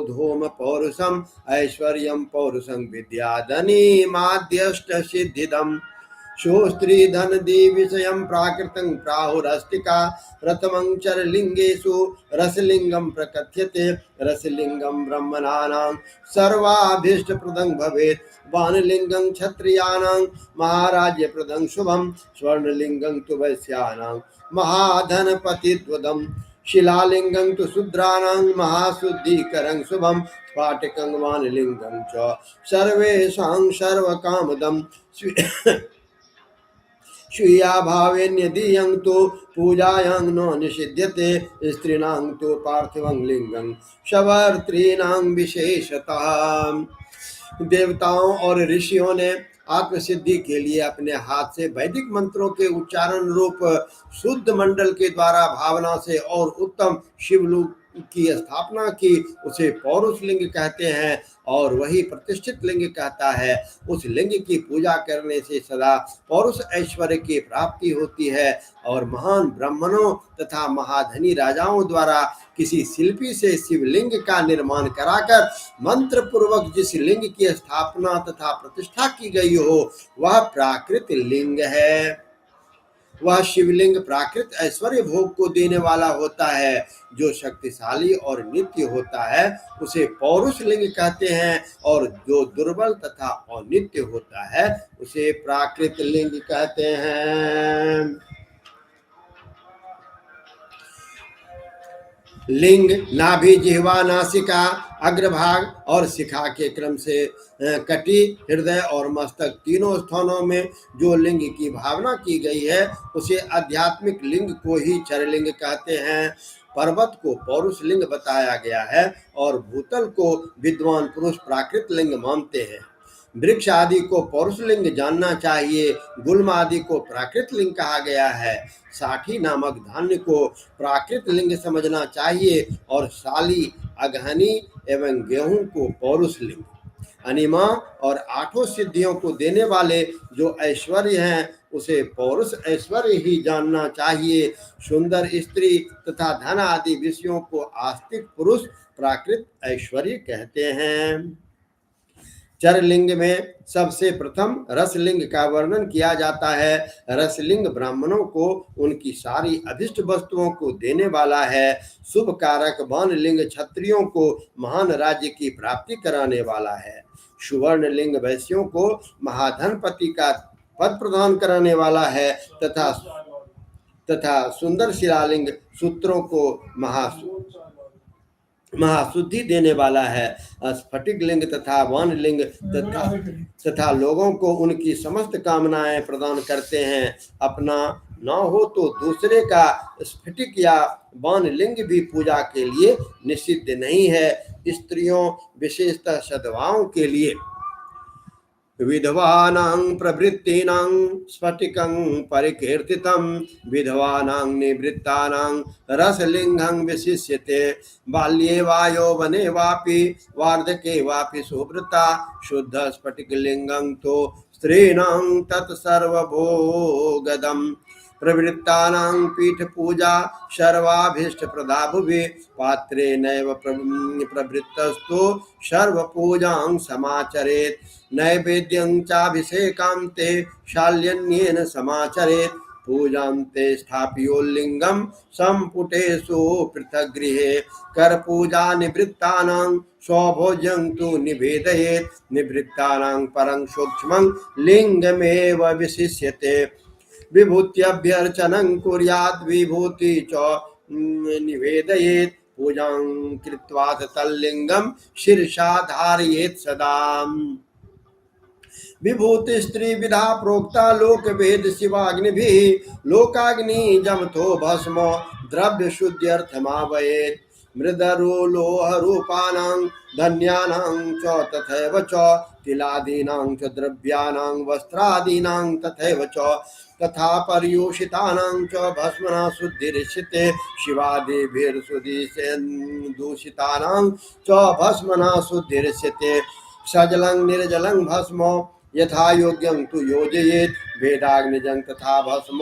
[SPEAKER 1] धूम पौरुषम ऐश्वर्यं पौरुषं विद्याधनी माध्यष्ट सिद्धिदम् शोस्त्री धन दी विषयं प्राकृतं प्राहुरस्तिका प्रथमं चरलिंगेषु रसलिंगं प्रकथ्यते रसलिंगं ब्रह्मणानां सर्वाभीष्टप्रदं भवेत् वानलिंगं क्षत्रियाणां महाराज्यप्रदं शुभं स्वर्णलिंगं तु वैश्यानां महाधनपतित्वदम् शिलालिंगं तु शूद्राणां महाशुद्धिकरं शुभं स्फाटिकं वानलिंगं च सर्वेषां सर्वकामदं स्वीया भावेन्यदीयं तो पूजायां न निषिध्यते स्त्रीणां तो पार्थिवं लिंगं शवर्त्रीणां विशेषतः। देवताओं और ऋषियों ने आत्मसिद्धि के लिए अपने हाथ से वैदिक मंत्रों के उच्चारण रूप शुद्ध मंडल के द्वारा भावना से और उत्तम शिवलोक की स्थापना की। उसे पौरुष लिंग कहते हैं और वही प्रतिष्ठित लिंग कहता है। उस लिंग की पूजा करने से सदा पौरुष ऐश्वर्य की प्राप्ति होती है और महान ब्राह्मणों तथा महाधनी राजाओं द्वारा किसी शिल्पी से शिवलिंग का निर्माण कराकर मंत्र पूर्वक जिस लिंग की स्थापना तथा प्रतिष्ठा की गई हो वह प्राकृत लिंग है। वह शिवलिंग प्राकृत ऐश्वर्य भोग को देने वाला होता है। जो शक्तिशाली और नित्य होता है उसे पौरुष लिंग कहते हैं और जो दुर्बल तथा अनित्य होता है उसे प्राकृत लिंग कहते हैं। लिंग नाभि जिह्वा नासिका अग्रभाग और शिखा के क्रम से कटी हृदय और मस्तक तीनों स्थानों में जो लिंग की भावना की गई है उसे आध्यात्मिक लिंग को ही चरलिंग कहते हैं। पर्वत को पौरुष लिंग बताया गया है और भूतल को विद्वान पुरुष प्राकृत लिंग मानते हैं। वृक्ष आदि को पौरुष लिंग जानना चाहिए। गुल्म आदि को प्राकृत लिंग कहा गया है। साठी नामक धान्य को प्राकृत लिंग समझना चाहिए और साली अगहनी एवं गेहूं को पौरुष लिंग। अनिमा और आठों सिद्धियों को देने वाले जो ऐश्वर्य हैं उसे पौरुष ऐश्वर्य ही जानना चाहिए। सुंदर स्त्री तथा धन आदि विषयों को आस्तिक पुरुष प्राकृत ऐश्वर्य कहते हैं। चरलिंग में सबसे प्रथम रसलिंग का वर्णन किया जाता है। रसलिंग ब्राह्मणों को उनकी सारी अभिष्ट वस्तुओं को देने वाला है। शुभ कारक वानलिंग क्षत्रियों को महान राज्य की प्राप्ति कराने वाला है। सुवर्ण लिंग वैश्यों को महाधनपति का पद प्रदान कराने वाला है तथा सुंदर शिलालिंग सूत्रों को महाशुद्धि देने वाला है। स्फटिक लिंग तथा वन लिंग तथा लोगों को उनकी समस्त कामनाएं प्रदान करते हैं। अपना न हो तो दूसरे का स्फटिक या वन लिंग भी पूजा के लिए निषिद्ध नहीं है। स्त्रियों विशेषतः सद्भावों के लिए विधवानां प्रवृत्तीनां स्फटिकं परिकीर्तितं विधवानां निवृत्तानां रसलिंगं विशिष्यते। बाल्ये वा यौवने वापि वार्धके वापि सुवृता शुद्ध स्फटिकलिंगं तो स्त्रीणां तत्सर्वभोगदम्। प्रवृत्तानां पीठपूजा सर्वाभीष्टप्रदा भुवि पात्रे नैव प्रवृत्तस्तु सर्वपूजां समाचरेत्। नैवेद्यं चाभिषेकान्ते शाल्यन्येन समाचरेत्। पूजान्ते स्थाप्योल्लिङ्गं सम्पुटेषु पृथक् गृहे। करपूजा निवृत्तानां स्वभोज्यं तु निवेदयेत्। निवृत्तानां परं सूक्ष्मं लिङ्गमेव विशिष्यते। विभूत्यभ्यर्चनं कुर्यात् विभूति च निवेदयेत्। पूजां कृत्वा तल्लिंगं शिरसा धारयेत् सदा। विभूति स्त्री विधा प्रोक्ता लोक वेद शिवाग्निभिः। लोकाग्नि जमथो भस्म द्रव्य शुद्ध्यर्थमावयेत्। मृदरुलोहरूपाणां धन्यानां च तथैव च तिलादीनां च द्रव्याणां वस्त्रादीनां तथैव च तथा पर्यूषितानां च भस्मना शुद्धिरिष्यते शिवादिभिर्दूषितानां च भस्मना शुद्धिरिष्यते सजलं निर्जलं भस्म यथा योग्यं तु योजयेत् वेदाग्निजं तथा भस्म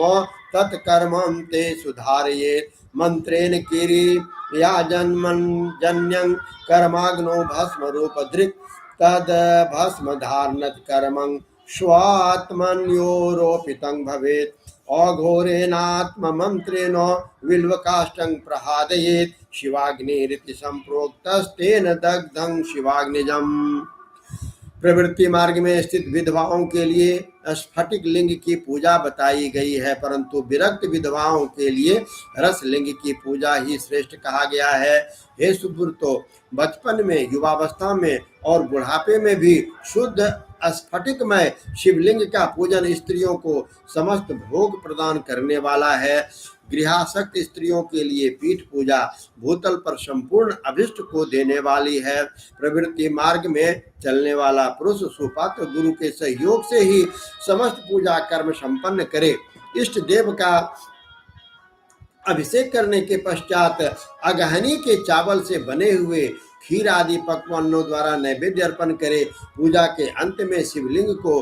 [SPEAKER 1] तत्कर्मं ते सुधारयेत् मंत्रेण किरीया जन्यं कर्माग्नो भस्म रूपधृक् तद भस्म धारणत कर्मं स्वात्मन्योरोपितं भवेत् अघोरेणात्ममन्त्रेण विल्वकाष्ठं प्रहादयेत् शिवाग्निरिति संप्रोक्तस्तेन दग्धं शिवाग्निजम्। प्रवृत्ति मार्ग में स्थित विधवाओं के लिए स्फटिक लिंग की पूजा बताई गई है, परंतु विरक्त विधवाओं के लिए रस लिंग की पूजा ही श्रेष्ठ कहा गया है। हे सुब्रतो, बचपन में, युवावस्था में और बुढ़ापे में भी शुद्ध स्फटिकमय शिवलिंग का पूजन स्त्रियों को समस्त भोग प्रदान करने वाला है। गृहासक्त स्त्रियों के लिए पीठ पूजा भूतल पर संपूर्ण अभिष्ट को देने वाली है। प्रवृत्ति मार्ग में चलने वाला पुरुष सुपात्र गुरु के सहयोग से ही समस्त पूजा कर्म संपन्न करे। इष्ट देव का अभिषेक करने के पश्चात अगहनी के चावल से बने हुए खीर आदि पकवानों द्वारा नैवेद्य अर्पण करे। पूजा के अंत में शिवलिंग को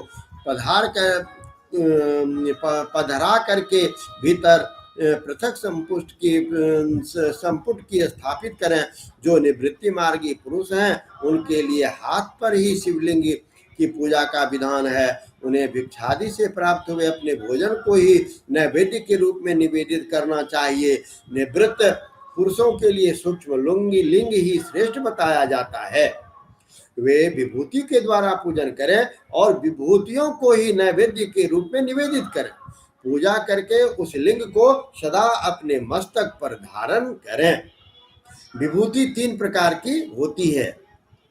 [SPEAKER 1] पधरा करके भीतर पृथक संपुट की स्थापित करें। जो निवृत्ति मार्गी पुरुष हैं उनके लिए हाथ पर ही शिवलिंग की पूजा का विधान है। उन्हें भिक्षादि से प्राप्त हुए अपने भोजन को ही नैवेद्य के रूप में निवेदित करना चाहिए। निवृत्त पुरुषों के लिए सूक्ष्म लिंग ही श्रेष्ठ बताया जाता है। वे विभूति के द्वारा पूजन करें और विभूतियों को ही नैवेद्य के रूप में निवेदित करें। पूजा करके उस लिंग को सदा अपने मस्तक पर धारण करें। विभूति 3 प्रकार की होती है।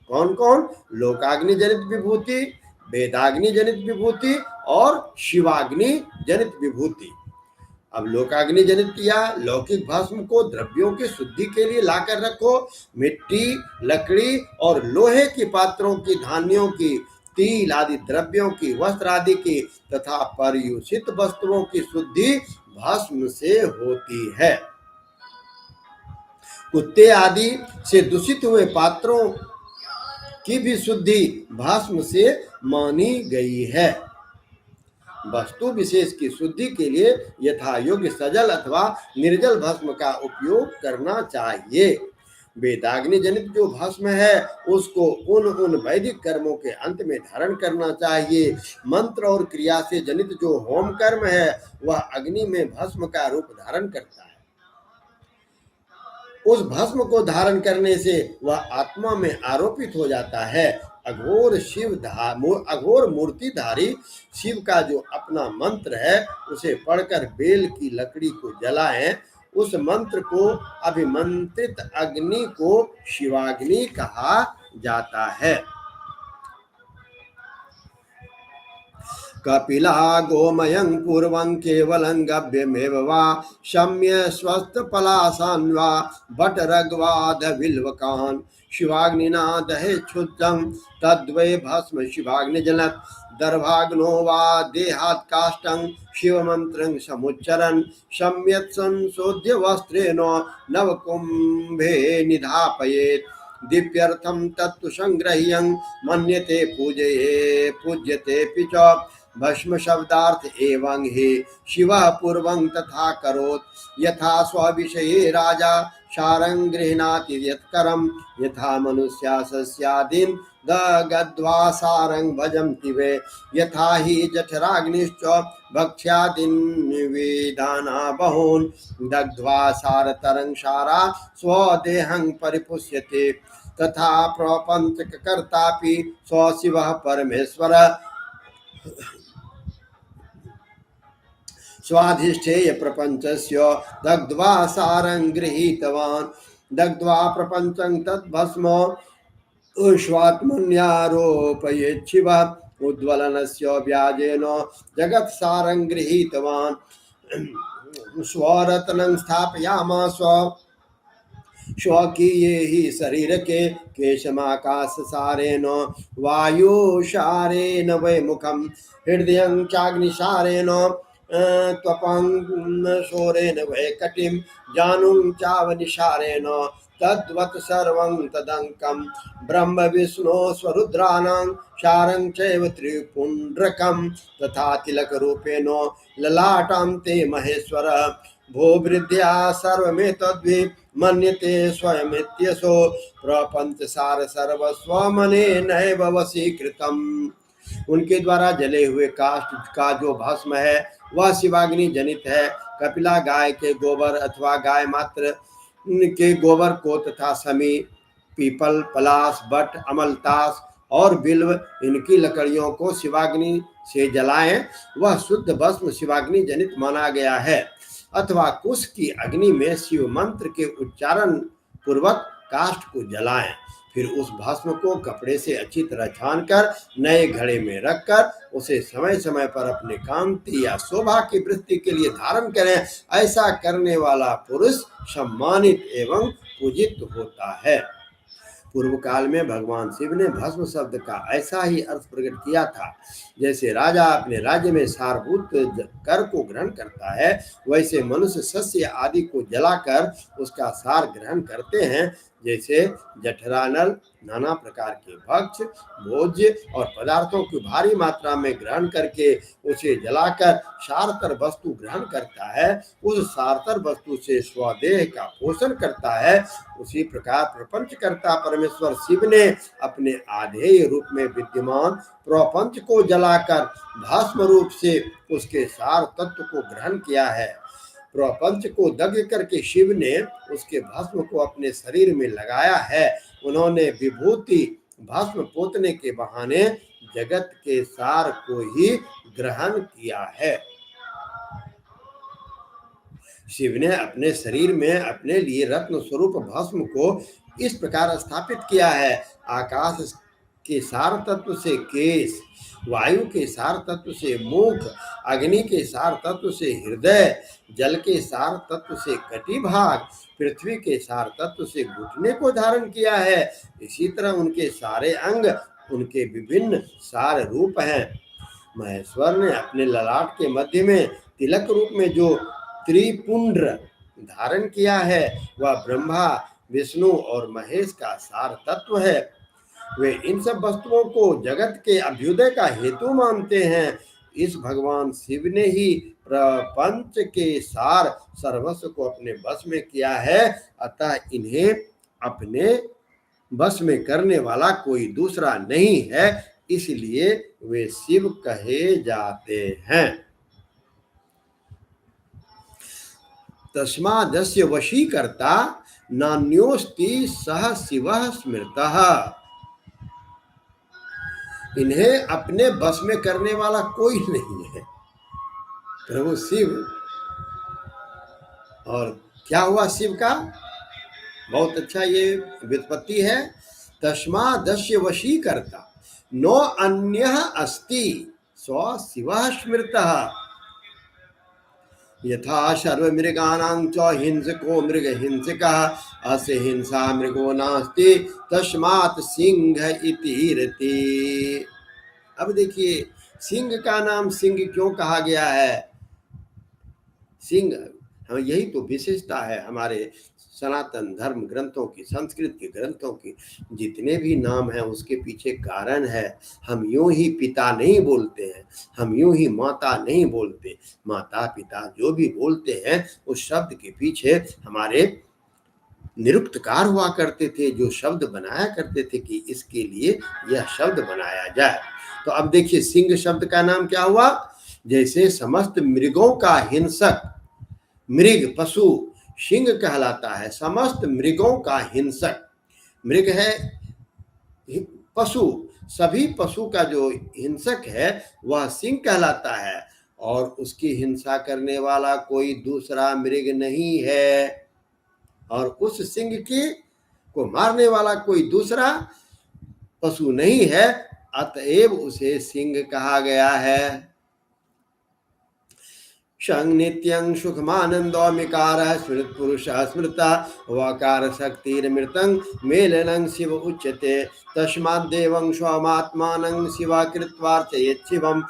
[SPEAKER 1] कौन कौन? लोकाग्नि जनित विभूति, वेदाग्नि जनित विभूति और शिवाग्नि जनित विभूति। अब लोकाग्नि जनित या लौकिक भस्म को द्रव्यों की शुद्धि के लिए लाकर रखो। मिट्टी, लकड़ी और लोहे की पात्रों की, धान्यों की, तिल आदि द्रव्यों की, वस्त्र आदि की तथा पर्युषित वस्तुओं की शुद्धि भस्म से होती है। कुत्ते आदि से दूषित हुए पात्रों की भी शुद्धि भस्म से मानी गई है। वस्तु विशेष की शुद्धि के लिए यथा योग्य सजल अथवा निर्जल भस्म का उपयोग करना चाहिए। वेदाग्नि जनित जो भस्म है उसको उन वैदिक कर्मों के अंत में धारण करना चाहिए। मंत्र और क्रिया से जनित जो होम कर्म है वह अग्नि में भस्म का रूप धारण करता है। उस भस्म को धारण करने से वह आत्मा में आरोपित हो जाता है। अघोर मूर्तिधारी शिव का जो अपना मंत्र है उसे पढ़कर बेल की लकड़ी को जलाएं। उस मंत्र को अभिमंत्रित अग्नि को शिवाग्नि कहा जाता है। कपिला गोमयं पूर्वं केवलं गव्यमेव वा शम्य स्वस्थ पलाशान् वा भटरग्वाद विल्वकान् शिवाग्निना दहे क्षुद्रं तद्वै भस्म शिवाग्निजनत् दर्भाग्नो वा देहात् काष्ठं शिवमन्त्रं समुच्चरन् सम्यक् संशोध्य वस्त्रेण नवकुम्भे निधापयेत् दिव्यर्थं तत्तु संग्रह्यं मन्यते पूज्यते च भस्म शब्दार्थ एवं हि शिवः पूर्वं तथा करोत् यथा स्वविषये राजा सारं गृह्णाति यत्करं यथा मनुष्या सस्यादीन् दग्ध्वा सारं भजन्ति वे यथा हि जठराग्निश्च भक्ष्यादीन् निवेदाना बहून् दग्ध्वा सारतरं सारा स्वदेहं परिपुष्यते तथा प्रपञ्चकर्तापि स्वशिवः परमेश्वरः स्वाधिष्ठेय प्रपंचस्य दग्ध्वा सारं गृहीतवान् दग्ध्वा प्रपंचं तद्भस्म स्वात्मन्यारोपयेत् शिवः उद्वलनस्य व्याजेन जगत् सारं गृहीतवान् स्वरत्नं स्थापयामास स्वकीये ही शरीर के केशमाकाश सारेण वायुसारेण वै मुखम हृदयं चाग्निसारेण त्वपं शोरेण वै कटिं जानुं चावनिसारेण तद्वत् सर्वं तदङ्कं ब्रह्म विष्णु स्वरुद्राणां सारं चैव त्रिपुण्ड्रकं तथा तिलकरूपेण ललाटां ते महेश्वर भो वृद्ध्या सर्वमेतद्वि मन्यते स्वयमित्यसो प्रपंचसार सर्वस्वमनेनैव वशीकृतम्। उनके द्वारा जले हुए काष्ठ का जो भस्म है वह शिवाग्नि जनित है। कपिला गाय के गोबर अथवा गाय मात्र के गोबर को तथा समी, पीपल, पलाश, बट, अमलतास और बिल्व इनकी लकड़ियों को शिवाग्नि से जलाएं, वह शुद्ध भस्म शिवाग्नि जनित माना गया है। अथवा कुश की अग्नि में शिव मंत्र के उच्चारण पूर्वक काष्ठ को जलाएं, फिर उस भस्म को कपड़े से अच्छी तरह छानकर नए घड़े में रखकर उसे समय समय पर अपने कांति या शोभा की वृद्धि के लिए धारण करें। ऐसा करने वाला पुरुष सम्मानित एवं पूजित होता है। पूर्व काल में भगवान शिव ने भस्म शब्द का ऐसा ही अर्थ प्रकट किया था। जैसे राजा अपने राज्य में सारभूत कर को ग्रहण करता है, वैसे मनुष्य सस्य आदि को जलाकर उसका सार ग्रहण करते हैं। जैसे जठरानल नाना प्रकार के भक्ष, भोज्य और पदार्थों की भारी मात्रा में ग्रहण करके उसे जलाकर सारतर वस्तु ग्रहण करता है, उस सारतर वस्तु से स्वदेह का पोषण करता है, उसी प्रकार प्रपंचकर्ता परमेश्वर शिव ने अपने आधेय रूप में विद्यमान प्रपंच को जलाकर भस्म रूप से उसके सार तत्व को ग्रहण किया है। प्रपंच को दग्ध करके शिव ने उसके भस्म को अपने शरीर में लगाया है। उन्होंने विभूति भस्म पोतने के बहाने जगत के सार को ही ग्रहण किया है। शिव ने अपने शरीर में अपने लिए रत्न स्वरूप भस्म को इस प्रकार स्थापित किया है। आकाश के सार तत्व से केश, वायु के सार तत्व से मुख, अग्नि के सार तत्व से हृदय, जल के सार तत्व से कटिभाग, पृथ्वी के सार तत्व से घुटने को धारण किया है। इसी तरह उनके सारे अंग उनके विभिन्न सार रूप हैं। महेश्वर ने अपने ललाट के मध्य में तिलक रूप में जो त्रिपुंड्र धारण किया है, वह ब्रह्मा, विष्णु और महेश का सार तत्व है। वे इन सब वस्तुओं को जगत के अभ्युदय का हेतु मानते हैं। इस भगवान शिव ने ही प्रपंच के सार सर्वस्व को अपने वश में किया है, अतः इन्हें अपने वश में करने वाला कोई दूसरा नहीं है, इसलिए वे शिव कहे जाते हैं। तस्मादस्य वशीकर्ता नान्योस्ति सह शिवः स्मृतः। इन्हें अपने बस में करने वाला कोई नहीं है, प्रभु शिव। और क्या हुआ शिव का? बहुत अच्छा ये व्युत्पत्ति है। तस्मादस्य वशीकर्ता नो अन्यः अस्ति सो शिवः स्मृतः। यथा सर्वमृगाणां च हिंसको मृगहिंसकः अस्य हिंसा मृगो नास्ति तस्मात् सिंह इति रति। अब देखिए, सिंह का नाम सिंह क्यों कहा गया है? सिंह, यही तो विशेषता है हमारे सनातन धर्म ग्रंथों की, संस्कृत के ग्रंथों की। जितने भी नाम हैं उसके पीछे कारण है। हम यूं ही पिता नहीं बोलते हैं, हम यूं ही माता नहीं बोलते। माता पिता जो भी बोलते हैं उस शब्द के पीछे हमारे निरुक्तकार हुआ करते थे, जो शब्द बनाया करते थे कि इसके लिए यह शब्द बनाया जाए। तो अब देखिए, सिंह शब्द का नाम क्या हुआ? जैसे समस्त मृगों का हिंसक, मृग पशु सिंह कहलाता है। समस्त मृगों का हिंसक, मृग है पशु, सभी पशु का जो हिंसक है वह सिंह कहलाता है। और उसकी हिंसा करने वाला कोई दूसरा मृग नहीं है, और उस सिंह की को मारने वाला कोई दूसरा पशु नहीं है, अतएव उसे सिंह कहा गया है। शं नित्यं सुखमानन्दोऽमिकारः स्मृतपुरुषः स्मृता वकार शक्तिर्मृतं मेलनं शिव उच्यते तस्माद्देवं स्वमात्मानं शिवा कृत्वार्चयेत् शिवं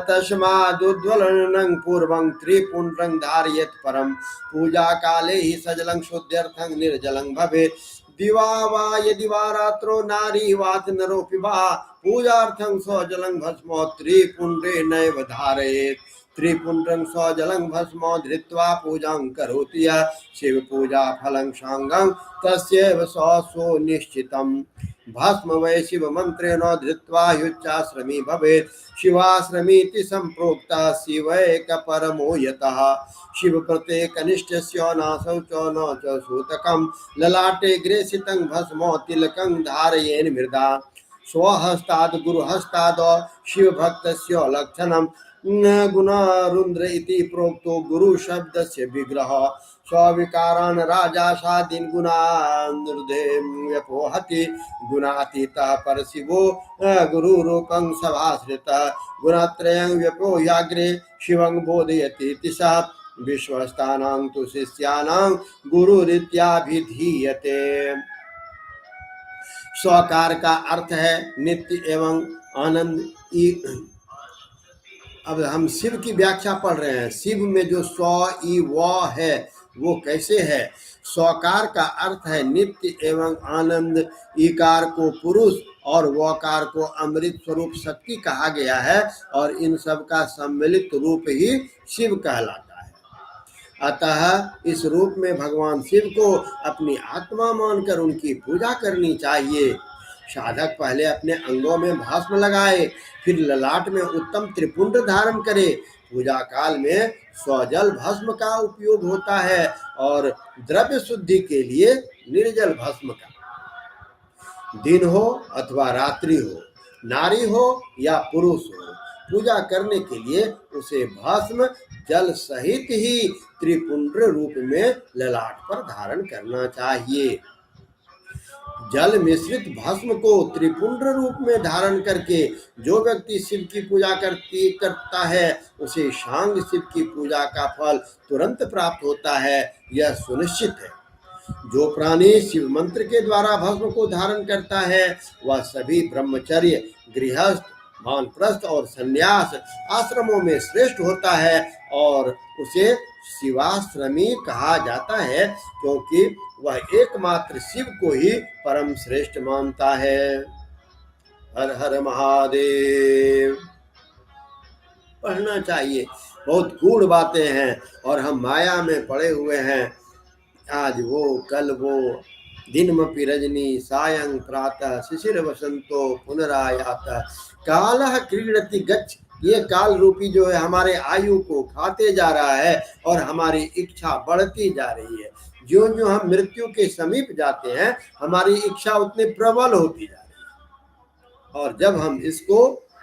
[SPEAKER 1] तस्मादुज्ज्वलनं पूर्वं त्रिपुण्ड्रं धारयेत् परं पूजा काले हि सजलं शुद्ध्यर्थं निर्जलं भवेत् दिवा वा यदि वा रात्रो नारी वात नरोऽपि वा पूजार्थं स्वजलं भस्मो त्रिपुण्ड्रे नैव धारयेत् त्रिपुण्ड्रं स्वजलं भस्मो धृत्वा पूजां करोति यः शिव पूजा फलं सांगं तस्यैव सो निश्चितम् भस्म वै शिव मंत्रेण धृत्वा युच्चाश्रमी भवेत् शिवाश्रमीति संप्रोक्तः शिवैक परमो यतः शिव प्रत्येक कनिष्ठस्य न शौचो न च सूतकं ललाटे ग्रेसितं भस्मो तिलकं धारयेन् मृदा स्वहस्ताद् गुरुहस्ताद् शिवभक्तस्य लक्षणं गुणारुद्र इति प्रोक्तो गुरु शब्दस्य विग्रह स्विकारान् राजा सादीन् गुणानुर्धे व्यपोहति गुणातीतः परशिवो गुरुरूपं सभाश्रितः गुणत्रयं व्यपोह्याग्रे शिवं बोधयति तिसः विश्वस्तानां तु शिष्यानां गुरुरित्याभिधीयते। स्वकार का अर्थ है नित्य एवं आनंद। अब हम शिव की व्याख्या पढ़ रहे हैं। शिव में जो स्व ई व है वो कैसे है? स्वकार का अर्थ है नित्य एवं आनंद। ईकार को पुरुष और वकार को अमृत स्वरूप शक्ति कहा गया है और इन सब का सम्मिलित रूप ही शिव कहलाता है। अतः इस रूप में भगवान शिव को अपनी आत्मा मानकर उनकी पूजा करनी चाहिए। साधक पहले अपने अंगों में भस्म लगाए, फिर ललाट में उत्तम त्रिपुंड धारण करे। पूजा काल में स्वजल भस्म का उपयोग होता है और द्रव्य शुद्धि के लिए निर्जल भस्म का। दिन हो अथवा रात्रि हो, नारी हो या पुरुष हो, पूजा करने के लिए उसे भस्म जल सहित ही त्रिपुंड रूप में ललाट पर धारण करना चाहिए। जल मिश्रित भस्म को त्रिपुंड रूप में धारण करके जो व्यक्ति शिव की पूजा करता है उसे सांग शिव की पूजा का फल तुरंत प्राप्त होता है, यह सुनिश्चित है। जो प्राणी शिव मंत्र के द्वारा भस्म को धारण करता है वह सभी ब्रह्मचर्य, गृहस्थ, वानप्रस्थ और संन्यास आश्रमों में श्रेष्ठ होता है और उसे शिवाश्रमी कहा जाता है, क्योंकि वह एकमात्र शिव को ही परम श्रेष्ठ मानता है। हर हर महादेव। पढ़ना चाहिए, बहुत गूढ़ बातें हैं और हम माया में पड़े हुए हैं। आज वो कल वो, दिनमपि रजनी सायं प्रातः शिशिर वसंतो पुनरायातः कालः क्रीडति गच्छ। ये काल रूपी जो है हमारे आयु को खाते जा रहा है और हमारी इच्छा बढ़ती जा रही है। ज्यों ज्यों हम मृत्यु के समीप जाते हैं हमारी इच्छा उतनी प्रबल होती जा रही है और जब हम इसको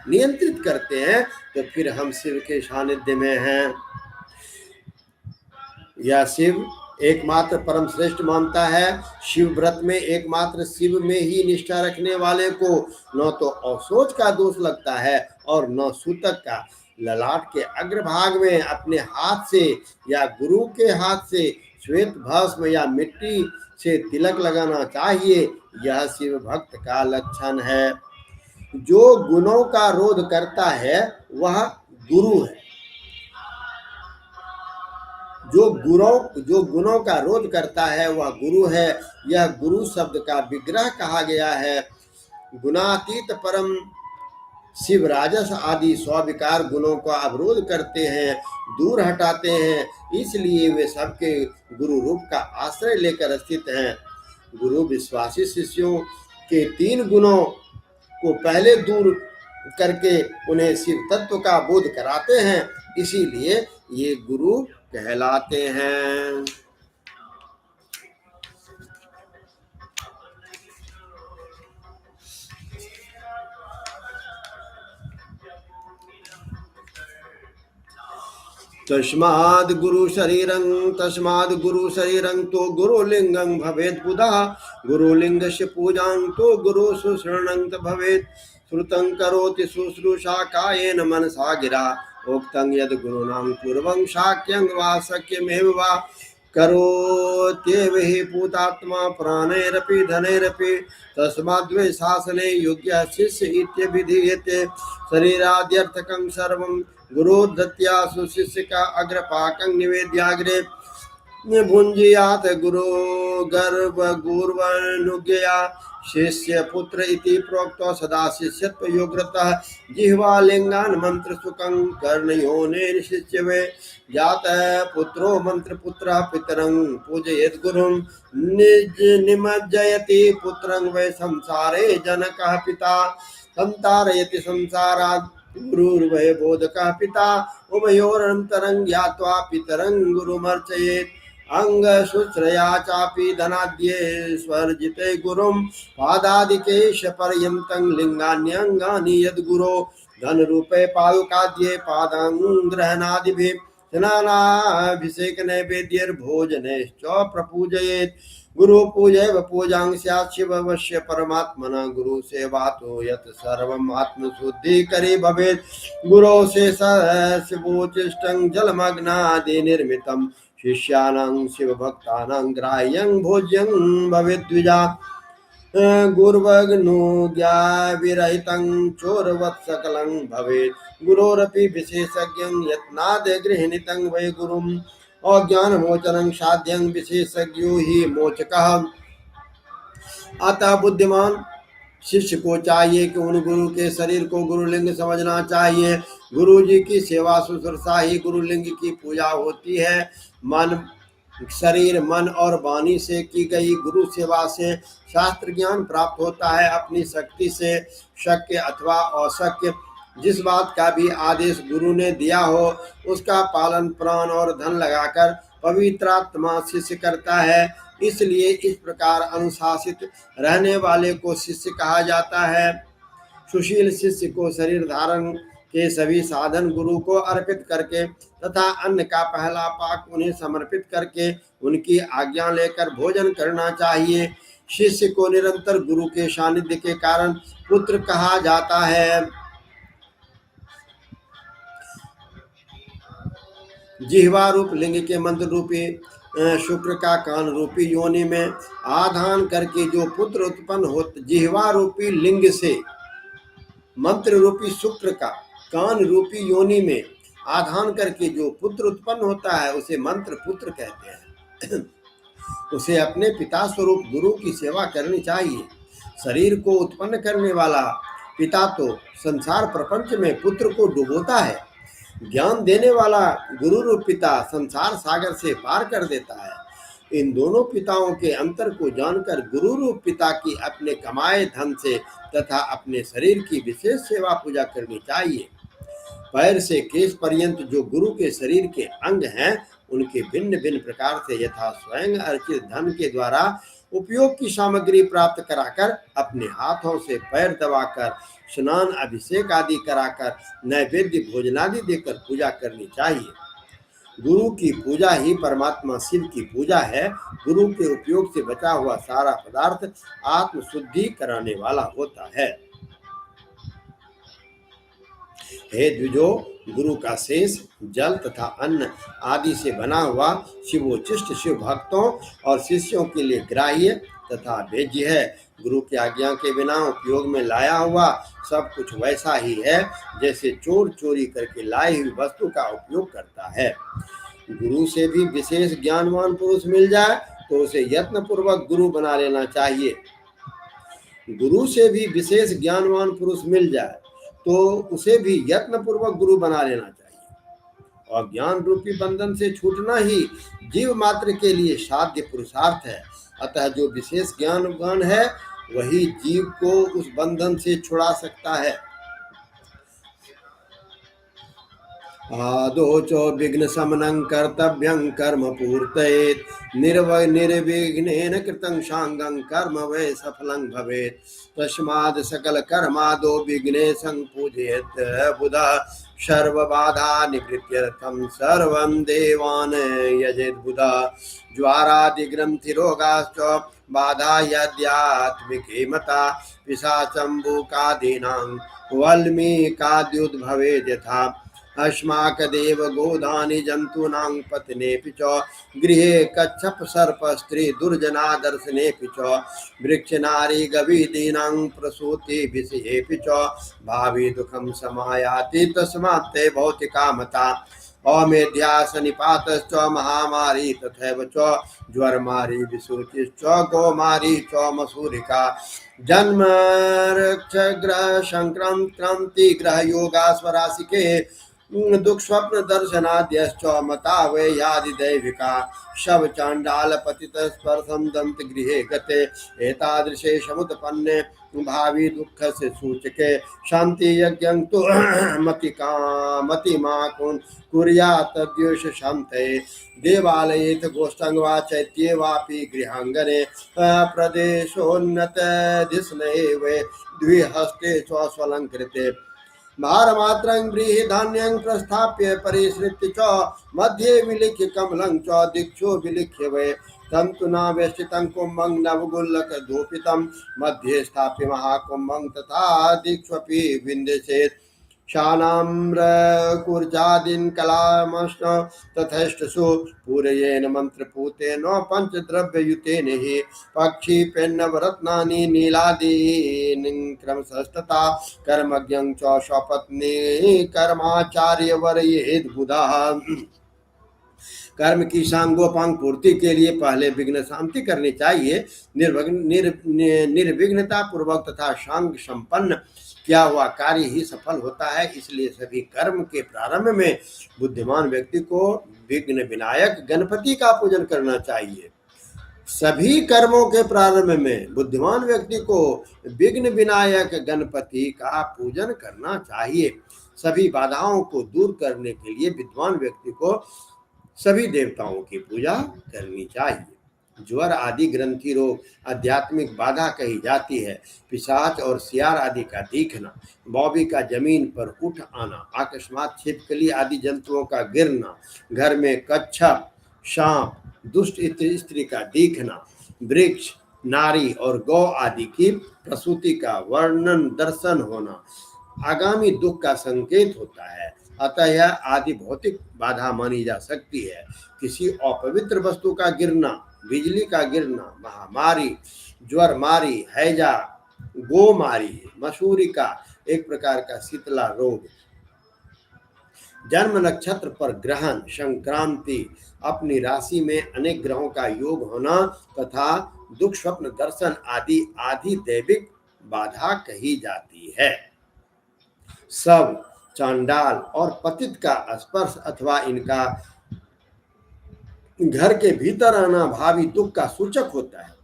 [SPEAKER 1] नियंत्रित करते हैं तो फिर हम शिव के सानिध्य में हैं। यह शिव एकमात्र परम श्रेष्ठ मानता है। शिव व्रत में एकमात्र शिव में ही निष्ठा रखने वाले को न तो औसोच का दोष लगता है और न सूतक का। ललाट के अग्रभाग में अपने हाथ से या गुरु के हाथ से श्वेत भस्म या मिट्टी से तिलक लगाना चाहिए। यह शिव भक्त का लक्षण है। जो गुणों का रोध करता है वह गुरु है। जो गुणों का रोध करता है वह गुरु है। यह गुरु शब्द का विग्रह कहा गया है। गुणातीत परम शिव राजस आदि स्विकार गुणों का अवरोध करते हैं, दूर हटाते हैं, इसलिए वे सबके गुरु रूप का आश्रय लेकर स्थित हैं। गुरु विश्वासी शिष्यों के 3 गुणों को पहले दूर करके उन्हें शिव तत्व का बोध कराते हैं, इसीलिए ये गुरु कहलाते हैं। तस्माद् गुरु शरीरं तो गुरुलिंगं भवेत् बुधः गुरुलिंगस्य पूजां तो गुरुषु शरणं भवेत् श्रुतं करोति शुश्रूषा कायेन मनसा गिरा उक्तं यद् गुरुणां पूर्वं शाक्यं वा शक्यमेव वा करोत्येव हि पूतात्मा प्राणैरपि धनैरपि तस्माद्वै शासने योग्यः शिष्य इत्यभिधीयते। शरीराद्यर्थकं सर्वं गुरोद्धत्या सुशिष्य का अग्रपाकं निवेद्याग्रे भुञ्जीयात् गुरो गर्भगूर्वनुज्ञया शिष्य पुत्र इति प्रोक्तो सदा शिष्यत्व योग्यतः जिह्वालिङ्गान् मंत्रसुखं कर्णयोनेन शिष्य वे जातः पुत्रो मंत्रपुत्रः पितरं पूजयेत् गुरुं निज निमज्जयति पुत्रं वै संसारे जनकः पिता संतारयति संसारात् गुरुर्वै बोधकः पिता उभयोरन्तरं ज्ञात्वा पितरं गुरुमर्चयेत् अंगशुश्रया चापि धनाद्ये स्वर्जिते गुरुं पादादिकेश पर्यन्तं लिंगान्यंगानि यद्गुरो धनरूपे पादुकाद्ये पादांग्रहणादिभिः स्नानाभिषेक नैवेद्यर्भोजनैश्च प्रपूजयेत्। गुरु पूजैव पूजां स्यात् शिववश्य परमात्मना गुरु सेवातो यत् सर्वम् आत्मशुद्धिकरी भवेत्। गुरो से शिवोचिष्टं जलमग्नादि निर्मितं शिष्यानां शिवभक्तानां ग्राह्यं भोज्यं भवेद्विजा। गुर्वग्नुज्ञाविरहितं चोरवत् सकलं भवेत्। गुरोरपि विशेषज्ञं यत्नाद् गृह्णीतं वै गुरुम् अज्ञानमोचनं साध्यं विशेषज्ञो हि मोचकः। अतः बुद्धिमान शिष्य को चाहिए कि उन गुरु के शरीर को गुरुलिंग समझना चाहिए। गुरु जी की सेवा शुश्रूषा ही गुरुलिंग की पूजा होती है। मन शरीर मन और वाणी से की गई गुरु सेवा से शास्त्र ज्ञान प्राप्त होता है। अपनी शक्ति से शक्य अथवा अशक्य जिस बात का भी आदेश गुरु ने दिया हो उसका पालन प्राण और धन लगाकर पवित्रात्मा शिष्य करता है। इसलिए इस प्रकार अनुशासित रहने वाले को शिष्य कहा जाता है। सुशील शिष्य को शरीर धारण के सभी साधन गुरु को अर्पित करके तथा अन्न का पहला पाक उन्हें समर्पित करके उनकी आज्ञा लेकर भोजन करना चाहिए। शिष्य को निरंतर गुरु के सानिध्य के कारण पुत्र कहा जाता है। जिह्वा रूप लिंग के मंत्र रूपी शुक्र का कान रूपी योनि में आधान करके जो पुत्र उत्पन्न होता, जिह्वा रूपी लिंग से मंत्र रूपी शुक्र का कान रूपी योनि में आधान करके जो पुत्र उत्पन्न होता है उसे मंत्र पुत्र कहते हैं। उसे अपने पिता स्वरूप गुरु की सेवा करनी चाहिए। शरीर को उत्पन्न करने वाला पिता तो संसार प्रपंच में पुत्र को डुबोता है। ज्ञान देने वाला गुरु रूप पिता संसार सागर से पार कर देता है। इन दोनों पिताओं के अंतर को जानकर गुरु रूप पिता की अपने कमाए धन से तथा अपने शरीर की विशेष सेवा पूजा करनी चाहिए। पैर से केश पर्यंत जो गुरु के शरीर के अंग हैं उनके भिन्न भिन्न प्रकार से यथा स्वयं अर्चित धन के द्वारा उपयोग की सामग्री प्राप्त कराकर अपने हाथों से पैर दबाकर स्नान अभिषेक आदि कराकर नैवेद्य भोजनादि देकर पूजा करनी चाहिए। गुरु की पूजा ही परमात्मा शिव की पूजा है। गुरु के उपयोग से बचा हुआ सारा पदार्थ आत्म शुद्धि कराने वाला होता है। हे द्विजो, गुरु का शेष जल तथा अन्न आदि से बना हुआ शिवोचिष्ट शिव भक्तों और शिष्यों के लिए ग्राह्य तथा भेज्य है। गुरु की आज्ञा के बिना उपयोग में लाया हुआ सब कुछ वैसा ही है जैसे चोर चोरी करके लाई हुई वस्तु का उपयोग करता है। गुरु से भी विशेष ज्ञानवान पुरुष मिल जाए तो उसे यत्न पूर्वक गुरु बना लेना चाहिए। गुरु से भी विशेष ज्ञानवान पुरुष मिल जाए तो उसे भी यत्न पूर्वक गुरु बना लेना चाहिए। और ज्ञान रूपी बंधन से छूटना ही जीव मात्र के लिए साध्य पुरुषार्थ है। अतः जो विशेष ज्ञानवान है वही जीव को उस बंधन से छुड़ा सकता है। आदो चो विघ्न शमनं कर्तव्यं कर्म पूर्तयेत् निर्विघ्नेन कृतं शांगं कर्म वै सफलं भवेत्। तस्माद् सकल कर्मादो विघ्नेशं पूजयेत् बुधः सर्वबाधा निवृत्त्यर्थं सर्वं देवान् यजेत् बुधः। ज्वारादि ग्रंथि रोगाश्च बाधा यद्यात्मिके मता पिशाचम्बुकादीनां वल्मीकाद्युद्भवेत् यथा। अस्माक देव गोधानि जन्तूनां पतनेऽपि च गृहे कच्छप सर्प स्त्री दुर्जना दर्शनेऽपि च वृक्ष नारी गवीदीनां प्रसूति विषयेऽपि च भावी दुःखं समायाति तस्मात् ते भौतिकामता अमेध्यास निपातश्च महामारी तथैव च ज्वरमारी विसूचिश्च गौमारी च मसूरिका जन्म ग्रह संक्रांति ग्रह योगा स्वराशिके दुख स्वप्न दर्शनाद्यश्च मता वे यादि दैविका शव चांडाल पतित स्पर्शम दंत गृहे गते एतादृशे समुत्पन्ने भावी दुख से सूचके शांति यज्ञं तु मतिमा कुर्यात् द्वेष शांते देवालयेत गोष्ठं वा चैत्ये वापि गृहांगने प्रदेशोन्नत धिस्नये वे द्विहस्ते स्वलंकृते भारमात्रं बृहधान्यं प्रस्थाप्य परिसृत्य च मध्ये विलिख्य कमलं च दिक्षु विलिख्य वै तन्तुना वेष्टितं कुम्भं नवगुल्लकधूपितं मध्ये स्थाप्य महाकुम्भं तथा दिक्ष्वपि विन्देशेत् शानाम्रकूर्जादीन् कलामश्च तथैष्टसु पूरयेन मन्त्रपूतेन पञ्चद्रव्ययुतेन हि पक्षिपेन्नवरत्नानि नीलादीनि क्रमशस्तथा कर्मज्ञं च स्वपत्नी कर्माचार्यवर्येद् बुधः कर्म की सांगोपांग पूर्ति के लिए पहले विघ्न शांति करनी चाहिए। निर्विघ्नता पूर्वक तथा सांग संपन्न किया हुआ कार्य ही सफल होता है। इसलिए सभी कर्म के प्रारंभ में बुद्धिमान व्यक्ति को विघ्न विनायक गणपति का पूजन करना चाहिए। सभी कर्मों के प्रारंभ में बुद्धिमान व्यक्ति को विघ्न विनायक गणपति का पूजन करना चाहिए। सभी बाधाओं को दूर करने के लिए विद्वान व्यक्ति को सभी देवताओं की पूजा करनी चाहिए। ज्वर आदि ग्रंथि रोग आध्यात्मिक बाधा कही जाती है। पिशाच और सियार आदि का दिखना, बौबी का जमीन पर उठ आना, अकस्मात छिपकली आदि जंतुओं का गिरना, घर में कच्छप, सांप, दुष्ट स्त्री का दिखना, वृक्ष, नारी और गौ आदि की प्रसूति का वर्णन दर्शन होना आगामी दुख का संकेत होता है। अतः यह आदि भौतिक बाधा मानी जा सकती है। किसी अपवित्र वस्तु का गिरना, बिजली का गिरना, महामारी, ज्वर मारी, हैजा, गोमारी, मसूरी का एक प्रकार का शीतला रोग, जन्म नक्षत्र पर ग्रहण, संक्रांति, अपनी राशि में अनेक ग्रहों का योग होना तथा दुख स्वप्न दर्शन आदि आदि दैविक बाधा कही जाती है। सब चांडाल और पतित का स्पर्श अथवा इनका घर के भीतर आना भावी दुख का सूचक होता है।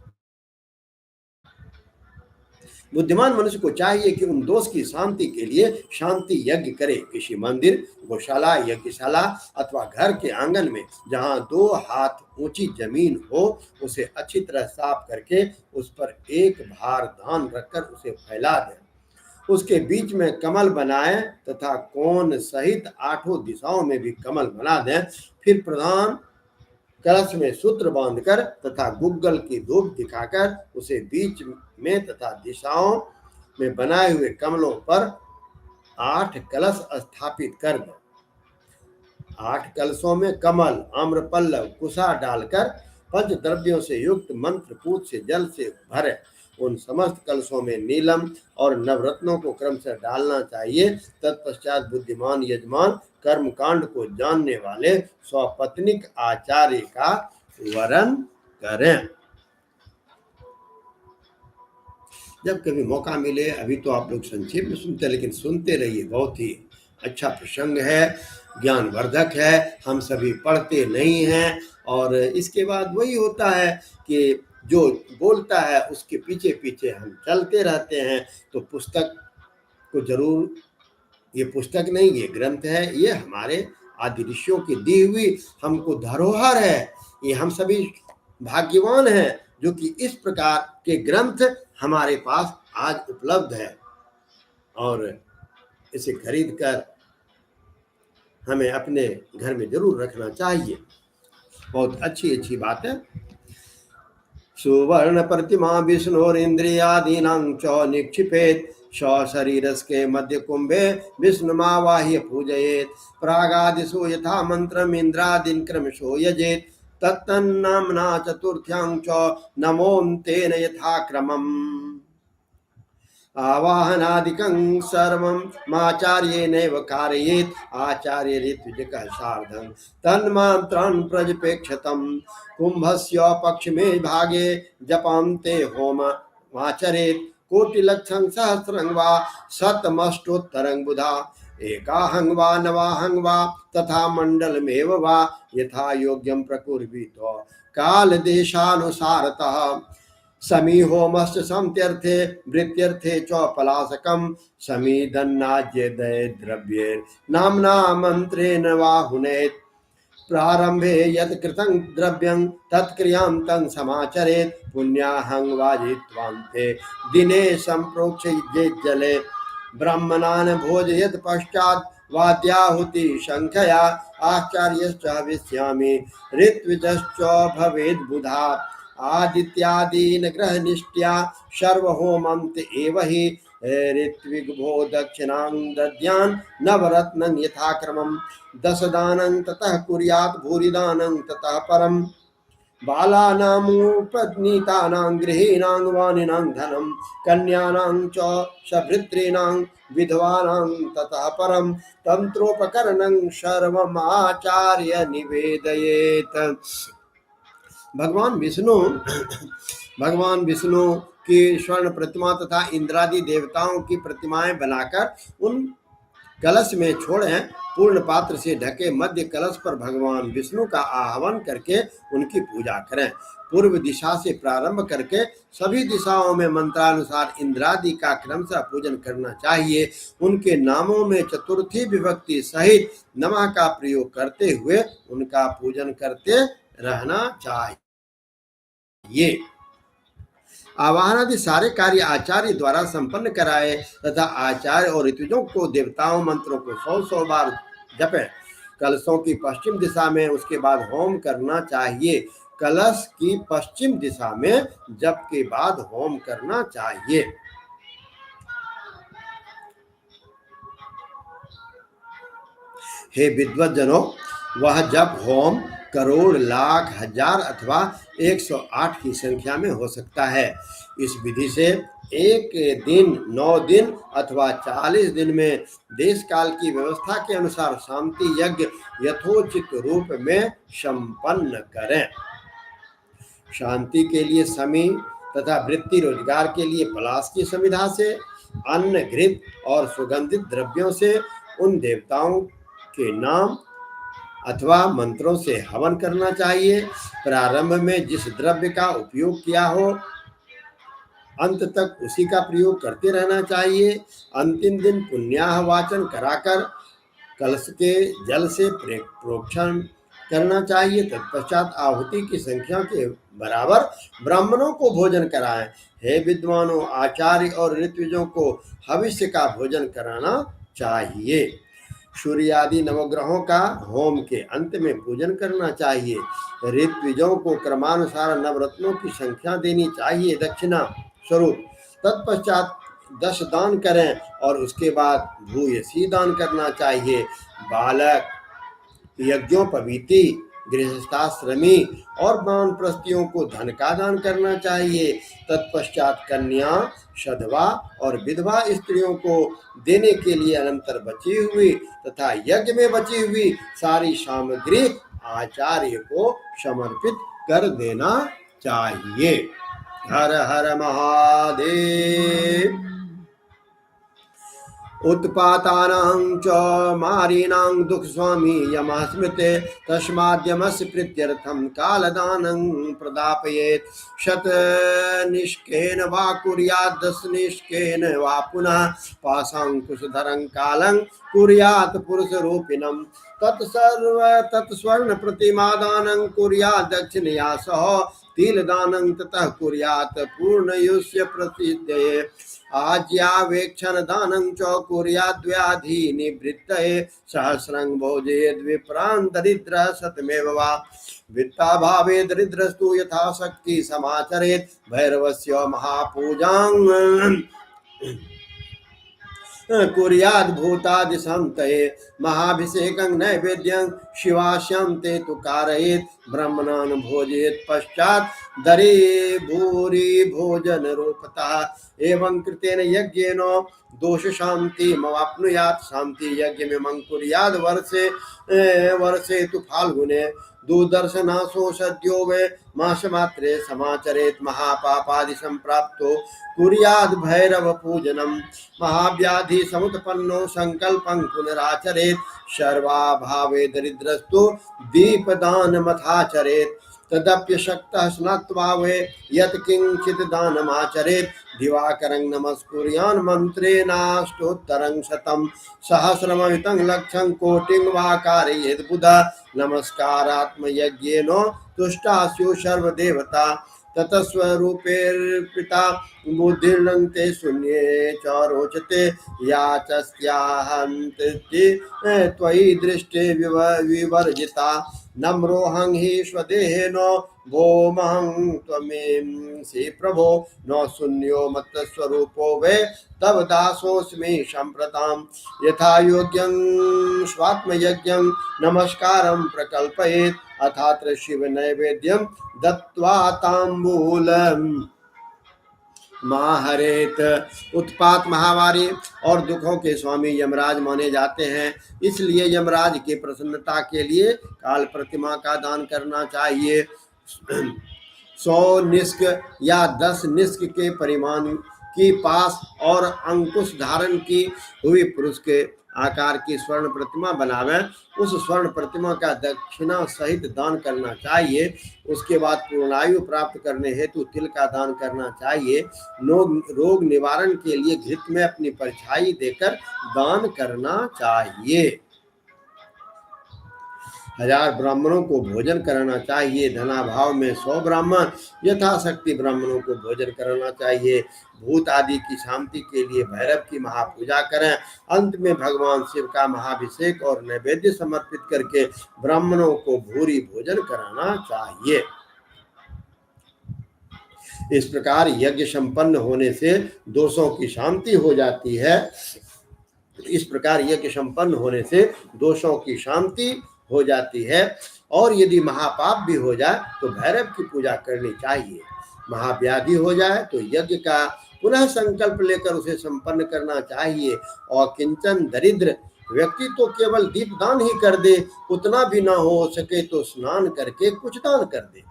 [SPEAKER 1] बुद्धिमान मनुष्य को चाहिए कि उन दोष की शांति के लिए शांति यज्ञ करे। किसी मंदिर, गौशाला, यज्ञशाला अथवा घर के आंगन में जहां 2 हाथ ऊंची जमीन हो उसे अच्छी तरह साफ करके उस पर एक भार धान रखकर उसे फैला दें। उसके बीच में कमल बनाएं तथा कोण सहित 8 दिशाओं में भी कमल बना दें। फिर प्रधान कलश में सूत्र बांधकर तथा गुग्गल की धूप दिखाकर उसे बीच में तथा दिशाओं में बनाए हुए कमलों पर 8 कलश स्थापित कर दें। 8 कलशों में कमल, आम्रपल्लव, कुशा डालकर पंचद्रव्यों से युक्त मंत्रपूत से जल से भरे। उन समस्त कलशों में नीलम और नवरत्नों को क्रमशः डालना चाहिए। तत्पश्चात बुद्धिमान यजमान कर्मकांड को जानने वाले स्वपत्निक आचार्य का वरण करें। जब कभी मौका मिले, अभी तो आप लोग संक्षेप में सुनते, लेकिन सुनते रहिए, बहुत ही अच्छा प्रसंग है, ज्ञानवर्धक है। हम सभी पढ़ते नहीं हैं और इसके बाद वही होता है कि जो बोलता है उसके पीछे पीछे हम चलते रहते हैं। तो पुस्तक को जरूर, ये पुस्तक नहीं, ये ग्रंथ है, ये हमारे आदि ऋषियों की दी हुई हमको धरोहर है। ये हम सभी भाग्यवान हैं जो कि इस प्रकार के ग्रंथ हमारे पास आज उपलब्ध है और इसे खरीद कर हमें अपने घर में जरूर रखना चाहिए। बहुत अच्छी अच्छी बात है। सुवर्ण प्रतिमा विष्णोरिन्द्रियादीनां च निक्षिपेत् शरीरस्के मध्य कुंभे विष्णुमावाह्य पूजयेत् प्रागादिषु यथा मंत्रम इंद्रादीन् क्रमशो यजेत् तत्तन्नाम्ना चतुर्थ्यां च नमोन्तेन यथा क्रमम् आवाहनादिकं सर्वं माचार्येणैव कारयेत् आचार्य ऋत्विजकः सार्धं तन्मन्त्रं प्रजपेक्षतम् कुंभस्य पक्षिमे भागे जपान्ते होम आचरेत् कोटिलक्षं सहस्रं वा शतमष्टोत्तरं बुधा एकाहं वा नवाहं वा तथा मंडलमेव वा यथा योग्यं प्रकुर्वीत कालदेशानुसारतः समी होमस्य समत्यर्थे वृत्त्यर्थे च पलासकं समीदन्नाज्य दय द्रव्ये नाम्ना मंत्रेण वा हुनेत् प्रारंभे यत् कृतं द्रव्यं तत्क्रियां तं समाचरेत् पुण्याहं वाजित्वान्ते दिने संप्रोक्षयेत् जले ब्राह्मणान् भोजयेत् पश्चात् वाद्याहुति संख्यया आचार्यश्च हविष्यामि ऋत्विजश्च भवेत् बुधा आदित्यादीन ग्रह निष्ठ्या सर्वहोमन्त एव हि ऋत्विग्भो दक्षिणां दद्यान् नवरत्नं यथाक्रमं दशदानं ततः कुर्यात् भूरिदानं ततः परम् बालानामुपनीतानां गृहीणां वाणिनां धनं कन्यानां च सभृत्रीणां विधवानां ततः परं तंत्रोपकरणं सर्वम् आचार्य निवेदयेत्। भगवान विष्णु की स्वर्ण प्रतिमा तथा इंद्रादि देवताओं की प्रतिमाएं बनाकर उन कलश में छोड़ें। पूर्ण पात्र से ढके मध्य कलश पर भगवान विष्णु का आह्वान करके उनकी पूजा करें। पूर्व दिशा से प्रारंभ करके सभी दिशाओं में मंत्रानुसार इंद्रादि का क्रमशः पूजन करना चाहिए। उनके नामों में चतुर्थी विभक्ति सहित नमः का प्रयोग करते हुए उनका पूजन करते रहना चाहिए। ये आवाहन आदि सारे कार्य आचार्य द्वारा संपन्न कराए तथा आचार्य और ऋत्विजों को देवताओं मंत्रों को 100 बार जपें। कलशों की पश्चिम दिशा में उसके बाद होम करना चाहिए। कलश की पश्चिम दिशा में जप के बाद होम करना चाहिए। हे विद्वज्जनों, वह जप होम करोड़ लाख हजार अथवा 108 की संख्या में हो सकता है। इस विधि से एक दिन 9 दिन अथवा 40 दिन में देश काल की व्यवस्था के अनुसार शांति यज्ञ यथोचित रूप में संपन्न करें। शांति के लिए समी तथा वृत्ति रोजगार के लिए पलाश की समिधा से अन्न घृत और सुगंधित द्रव्यों से उन देवताओं के नाम अथवा मंत्रों से हवन करना चाहिए। प्रारंभ में जिस द्रव्य का उपयोग किया हो अंत तक उसी का प्रयोग करते रहना चाहिए। अंतिम दिन पुण्याह वाचन कराकर कलश के जल से प्रोक्षण करना चाहिए। तत्पश्चात आहुति की संख्या के बराबर ब्राह्मणों को भोजन कराएं। हे विद्वानों, आचार्य और ऋत्विजों को हविष्य का भोजन कराना चाहिए। सूर्य आदि नवग्रहों का होम के अंत में पूजन करना चाहिए। ऋत्विजों को क्रमानुसार नवरत्नों की संख्या देनी चाहिए दक्षिणा स्वरूप। तत्पश्चात 10 दान करें और उसके बाद भूयसी दान करना चाहिए। बालक, यज्ञोपवीति, गृहस्थाश्रमी और वानप्रस्थियों को धन का दान करना चाहिए। तत्पश्चात कन्या, सधवा और विधवा स्त्रियों को देने के लिए अनंतर बची हुई तथा यज्ञ में बची हुई सारी सामग्री आचार्य को समर्पित कर देना चाहिए। हर हर महादेव। उत्पातानां च मारीणां दुःखस्वामी यमः स्मृते तस्माद्यमस्य प्रीत्यर्थं कालदानं प्रदापयेत्। शतनिष्केन वा कुर्यात् दशनिष्केन वा पुनः पाशाङ्कुशधरं कालं कुर्यात् पुरुषरूपिणं तत्स्वर्ण प्रतिमादानं कुर्यात् दक्षिणया सह तिलदानं ततः कुर्यात् पूर्णयुष्य प्रसिद्धये आज्यावेक्षण दानं च कुर्याद्व्याधि निवृत्तये सहस्रं भोजयेद् विप्रान् दरिद्रः शतमेव वा वित्ताभावे दरिद्रस्तु यथाशक्ति समाचरेत् भैरवस्य महापूजां कुर्याद् भूतादिसंतये महाभिषेकं नैवेद्यं शिवास्यं ते तु कारयेत् ब्रह्मणान् भोजयेत् पश्चात् दरे भूरि भोजन रूपतः एवं कृतेन यज्ञेन दोष शांति मवाप्नुयात् शांति यज्ञ में कुर्याद् वर्षे तु फाल्गुने दूरदर्शनाशो सद्यो वे मासमात्रे समाचरेत् महापापादि संप्राप्तो कुर्याद् भैरव पूजनम् महाव्याधि समुत्पन्नो संकल्पं पुनराचरेत् सर्वाभावे दरिद्रस्तु दीपदानमथाचरेत् तदप्यशक्तः स्नात्वा वे यत् किंचित् दानमाचरेत् दिवाकरं नमस्कुर्यान् मन्त्रेणाष्टोत्तरं शतं सहस्रमयुतं लक्षं कोटिं वा कारयेत् बुधः नमस्कारात्मयज्ञेन तुष्टास्यु सर्वदेवता ततस्वरूपेर्पिता बुद्धिर्नं ते शून्ये च रोचते याचस्याहन्ति त्वयि दृष्टे विवर्जिता नम्रोऽहं हि स्वदेहेन भोमहं त्वमेंसि प्रभो न शून्यो मत्स्वरूपो वे तव दासोऽस्मि सम्प्रतां यथा योग्यं स्वात्मयज्ञं नमस्कारं प्रकल्पयेत् अथात्र शिव नैवेद्यं दत्त्वा ताम्बूलम् माहरेत उत्पात महामारी और दुखों के स्वामी यमराज माने जाते हैं, इसलिए यमराज की प्रसन्नता के लिए काल प्रतिमा का दान करना चाहिए। 100 निष्क या 10 निष्क के परिमाण की पास और अंकुश धारण की हुई पुरुष के आकार की स्वर्ण प्रतिमा बनावे, उस स्वर्ण प्रतिमा का दक्षिणा सहित दान करना चाहिए। उसके बाद पूर्णायु प्राप्त करने हेतु तिल का दान करना चाहिए। रोग निवारण के लिए घृत में अपनी परछाई देकर दान करना चाहिए। 1000 ब्राह्मणों को भोजन कराना चाहिए। धनाभाव में 100 ब्राह्मण यथाशक्ति ब्राह्मणों को भोजन कराना चाहिए। भूत आदि की शांति के लिए भैरव की महापूजा करें। अंत में भगवान शिव का महाभिषेक और नैवेद्य समर्पित करके ब्राह्मणों को भूरी भोजन कराना चाहिए। इस प्रकार यज्ञ संपन्न होने से दोषों की शांति हो जाती है। इस प्रकार यज्ञ संपन्न होने से दोषों की शांति हो जाती है। और यदि महापाप भी हो जाए तो भैरव की पूजा करनी चाहिए। महाव्याधि हो जाए तो यज्ञ का पुनः संकल्प लेकर उसे संपन्न करना चाहिए। और किंचन दरिद्र व्यक्ति तो केवल दीपदान ही कर दे, उतना भी ना हो सके तो स्नान करके कुछ दान कर दे।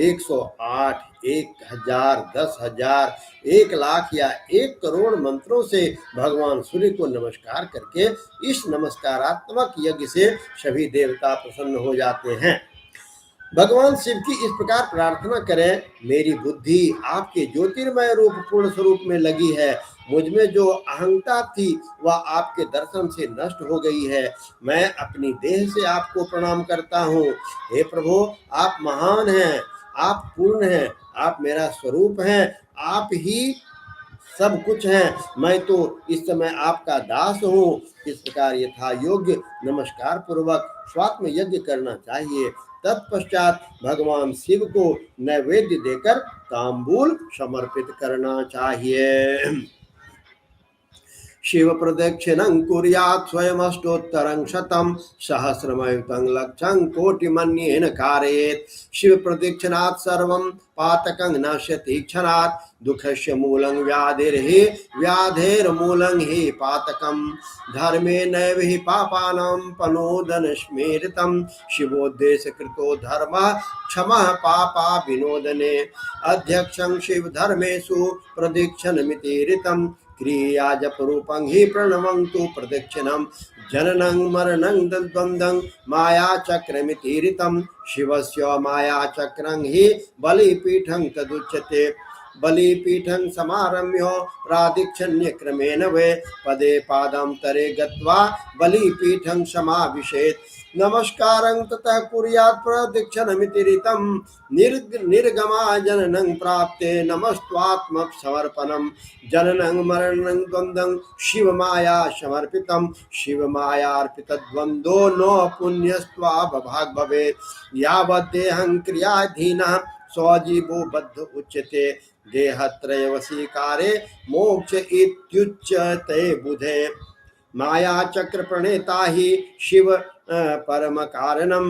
[SPEAKER 1] 108, 1000, 10,000, 1 लाख या 1 करोड़ मंत्रों से भगवान सूर्य को नमस्कार करके इस नमस्कारात्मक यज्ञ से सभी देवता प्रसन्न हो जाते हैं। भगवान शिव की इस प्रकार प्रार्थना करें, मेरी बुद्धि आपके ज्योतिर्मय रूप पूर्ण स्वरूप में लगी है। मुझ में जो अहंता थी वह आपके दर्शन से नष्ट हो गई है। मैं अपनी देह से आपको प्रणाम करता हूँ। हे प्रभु, आप महान हैं, आप पूर्ण हैं, आप मेरा स्वरूप हैं, आप ही सब कुछ हैं। मैं तो इस समय आपका दास हूँ। इस प्रकार यथा योग्य नमस्कार पूर्वक स्वात्म यज्ञ करना चाहिए। तत्पश्चात भगवान शिव को नैवेद्य देकर तांबूल समर्पित करना चाहिए। शिव प्रदक्षिणं कुर्यात् स्वयमष्टोत्तरं शतं सहस्रमयुतं लक्षं कोटिमन्येन कारयेत्। शिव प्रदक्षिणात् सर्वं पातकं नश्यति क्षणात्। दुःखस्य मूलं व्याधेर्मूलं हि पातकं। धर्मे नैव हि पापानां पनोदन स्मृतं। शिवोद्देशकृतो धर्मः क्षमः पापा विनोदने। अध्यक्षं शिव धर्मेषु प्रदक्षिणमिति ऋतं। क्रिया जप रूपं हि प्रणवन्तु प्रदक्षिणं। जननं मरणं द्वन्द्वं माया चक्रमिति ऋतं। शिवस्य माया चक्रं हि बलिपीठं तदुच्यते। बलिपीठं समारम्य प्रादिक्षण्यक्रमेण वे पदे पादं तरे गत्वा बलिपीठं समाविशेत्। नमस्कारं ततः कुर्यात् प्रदक्षिणमिति ऋतं निर्गमा जननं प्राप्ते नमस्त्वात्मसमर्पणं जननं मरणं द्वन्द्वं शिवमाया समर्पितं शिवमायार्पितद्वन्द्वो न पुण्यस्त्वावभाग् भवेत् यावद्देहं क्रियाधीनः स्वजीवो बद्ध उच्यते देहत्रय वशीकारे मोक्ष इत्युच्यते बुधे माया चक्र प्रणेता ही शिव परम कारणम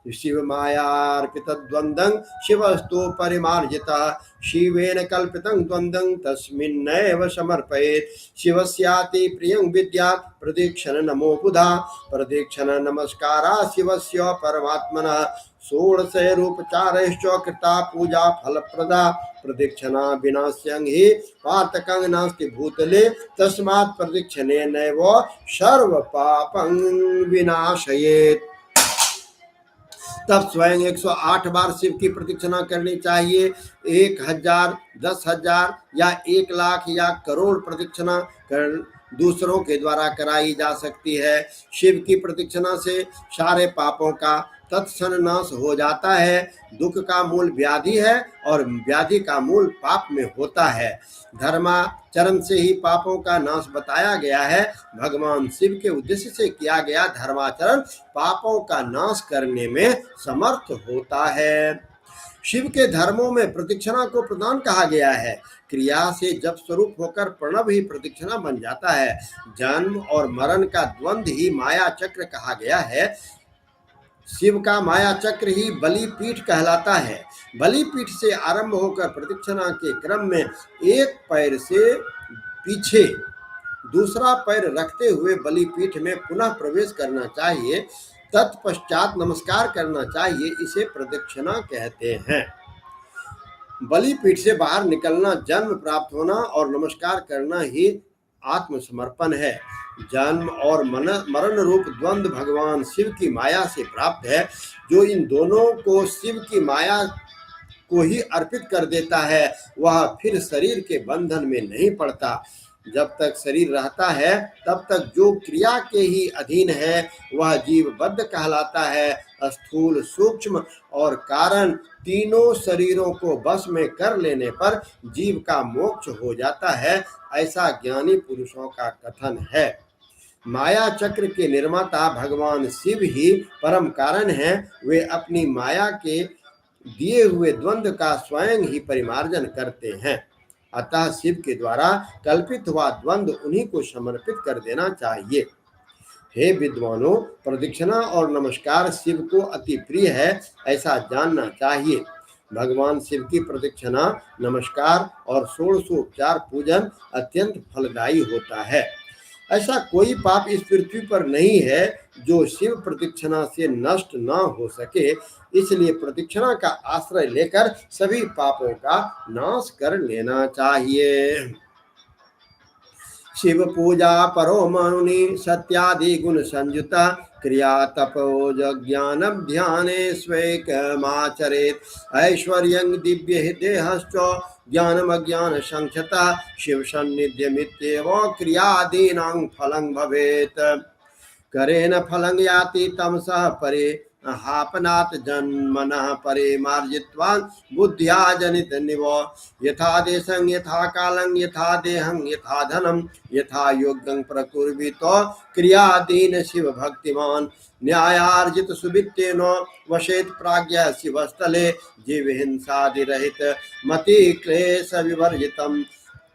[SPEAKER 1] शिव मायार्पित द्वंद्वं शिवस्तु परिमार्जितः शिवेन कल्पितं द्वंद्वं तस्मिन्नेव समर्पयेत् शिवस्याति प्रियं विद्यात् प्रदीक्षण नमो बुधा प्रदीक्षण नमस्कारा शिवस्य परमात्मनः षोडशैरूपचारैश्च कृता पूजा फलप्रदा प्रदीक्षणा विनाश्यं हि पातकं नास्ति भूतले तस्मात् प्रदीक्षणेनैव सर्व पापं विनाशयेत्। तब स्वयं 108 बार शिव की प्रदक्षिणा करनी चाहिए। 1000, 10,000 या 1,00,000 या करोड़ प्रदक्षिणा कर दूसरों के द्वारा कराई जा सकती है। शिव की प्रदक्षिणा से सारे पापों का तत्क्षण नाश हो जाता है। दुख का मूल व्याधि है और व्याधि का मूल पाप में होता है। धर्माचरण से ही पापों का नाश बताया गया है। भगवान शिव के उद्देश्य से किया गया धर्माचरण पापों का नाश करने में समर्थ होता है। शिव के धर्मों में प्रदक्षिणा को प्रदान कहा गया है। क्रिया से जब स्वरूप होकर प्रणव ही प्रदक्षिणा बन जाता है। जन्म और मरण का द्वंद्व ही माया चक्र कहा गया है। शिव का माया चक्र ही बलि पीठ कहलाता है। बलि पीठ से आरंभ होकर प्रदक्षिणा के क्रम में एक पैर से पीछे दूसरा पैर रखते हुए बलि पीठ में पुनः प्रवेश करना चाहिए। तत्पश्चात नमस्कार करना चाहिए। इसे प्रदक्षिणा कहते हैं। बलि पीठ से बाहर निकलना, जन्म प्राप्त होना और नमस्कार करना ही आत्मसमर्पण है। जन्म और मरण रूप द्वंद्व भगवान शिव की माया से प्राप्त है। जो इन दोनों को शिव की माया को ही अर्पित कर देता है वह फिर शरीर के बंधन में नहीं पड़ता। जब तक शरीर रहता है तब तक जो क्रिया के ही अधीन है वह जीवबद्ध कहलाता है। स्थूल, सूक्ष्म और कारण तीनों शरीरों को बस में कर लेने पर जीव का मोक्ष हो जाता है, ऐसा ज्ञानी पुरुषों का कथन है। माया चक्र के निर्माता भगवान शिव ही परम कारण हैं। वे अपनी माया के दिए हुए द्वंद्व का स्वयं ही परिमार्जन करते हैं। अतः शिव के द्वारा कल्पित हुआ द्वंद्व उन्हीं को समर्पित कर देना चाहिए। हे विद्वानों, प्रदक्षिणा और नमस्कार शिव को अति प्रिय है, ऐसा जानना चाहिए। भगवान शिव की प्रदक्षिणा, नमस्कार और षोडशोपचार पूजन अत्यंत फलदायी होता है। ऐसा कोई पाप इस पृथ्वी पर नहीं है जो शिव प्रदक्षिणा से नष्ट न हो सके। इसलिए प्रदक्षिणा का आश्रय लेकर सभी पापों का नाश कर लेना चाहिए। शिव पूजा परो मनुनि सत्यादि गुण संयुता क्रिया तपोज ज्ञान ध्याने स्वेकमाचरेत् ऐश्वर्यं दिव्य देहश्च ज्ञानम अज्ञान संख्यता शिव सन्निध्यमित्येव क्रियादीनां फलं भवेत् करेण फलं याति तमसः परे हापनात् जन्मनः परे मार्जित्वान् बुद्ध्या जनित निव यथा देशं यथा कालं यथा देहं यथा धनं यथा योग्यं प्रकुर्वितो क्रियादीन शिव भक्तिमान् न्यायार्जित सुवित्तेन वशेत प्राज्ञः शिवस्थले जीव हिंसादिरहित मति क्लेश विवर्जितं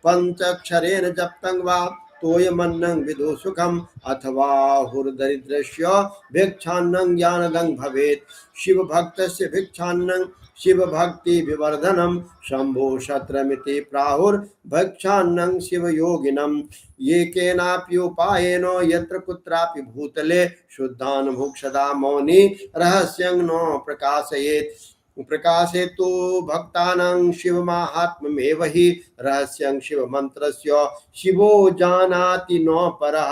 [SPEAKER 1] पंचक्षरेण जप्तं वा तोयमन्नं विदो सुखम अथवा हुर्दरिद्रस्य भिक्षान्नं ज्ञानदं भवेत् शिव भक्तस्य भिक्षान्नं शिव भक्ति विवर्धनम शंभो शत्रमिति प्राहुर भिक्षान्नं शिव योगिनम ये केनाप्युपायेन यत्र कुत्रापि भूतले शुद्धानुभुक्षदा मौनी रहस्यं न प्रकाशयेत् प्रकाशेतु भक्तानां शिवमाहात्म्यमेव हि रहस्यं शिवमन्त्रस्य शिवो जानाति न परः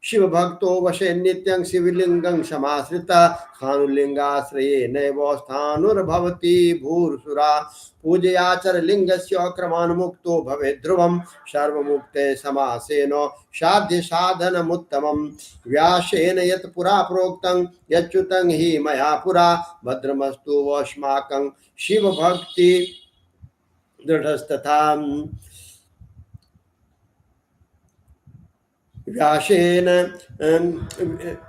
[SPEAKER 1] शिव भक्तो वशे नित्यं शिवलिंगं समाश्रिता स्थानुलिंगाश्रये नैवस्थानुर्भवति भूर्सुरा पूजयाचरलिंगस्य क्रमान्मुक्तो भवेत् ध्रुवं सर्वमुक्ते समासेन साध्य साधनमुत्तमं व्यासेन यत् पुरा प्रोक्तं यच्युतं हि मया पुरा भद्रमस्तु वस्माकं शिव भक्ति दृढ़स्तथा व्यासेन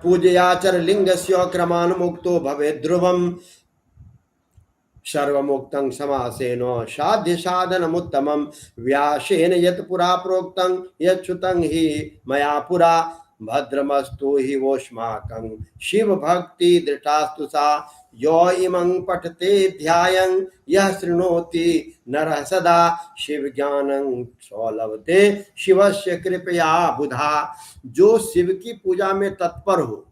[SPEAKER 1] पूजयाचरलिंगस्य क्रमान्मुक्तो भवेत् ध्रुवं सर्वमुक्तं समासेन साध्य साधनमुत्तमं व्यासेन यत् पुरा प्रोक्तं यच्छ्रुतं हि मया पुरा भद्रमस्तु हि वोष्माकं शिव भक्ति दृष्टास्तु सा यो इमं पठते ध्यायं यः शृणोति नरः सदा शिव ज्ञानं सौलभते शिवस्य कृपया बुधा। जो शिव की पूजा में तत्पर हो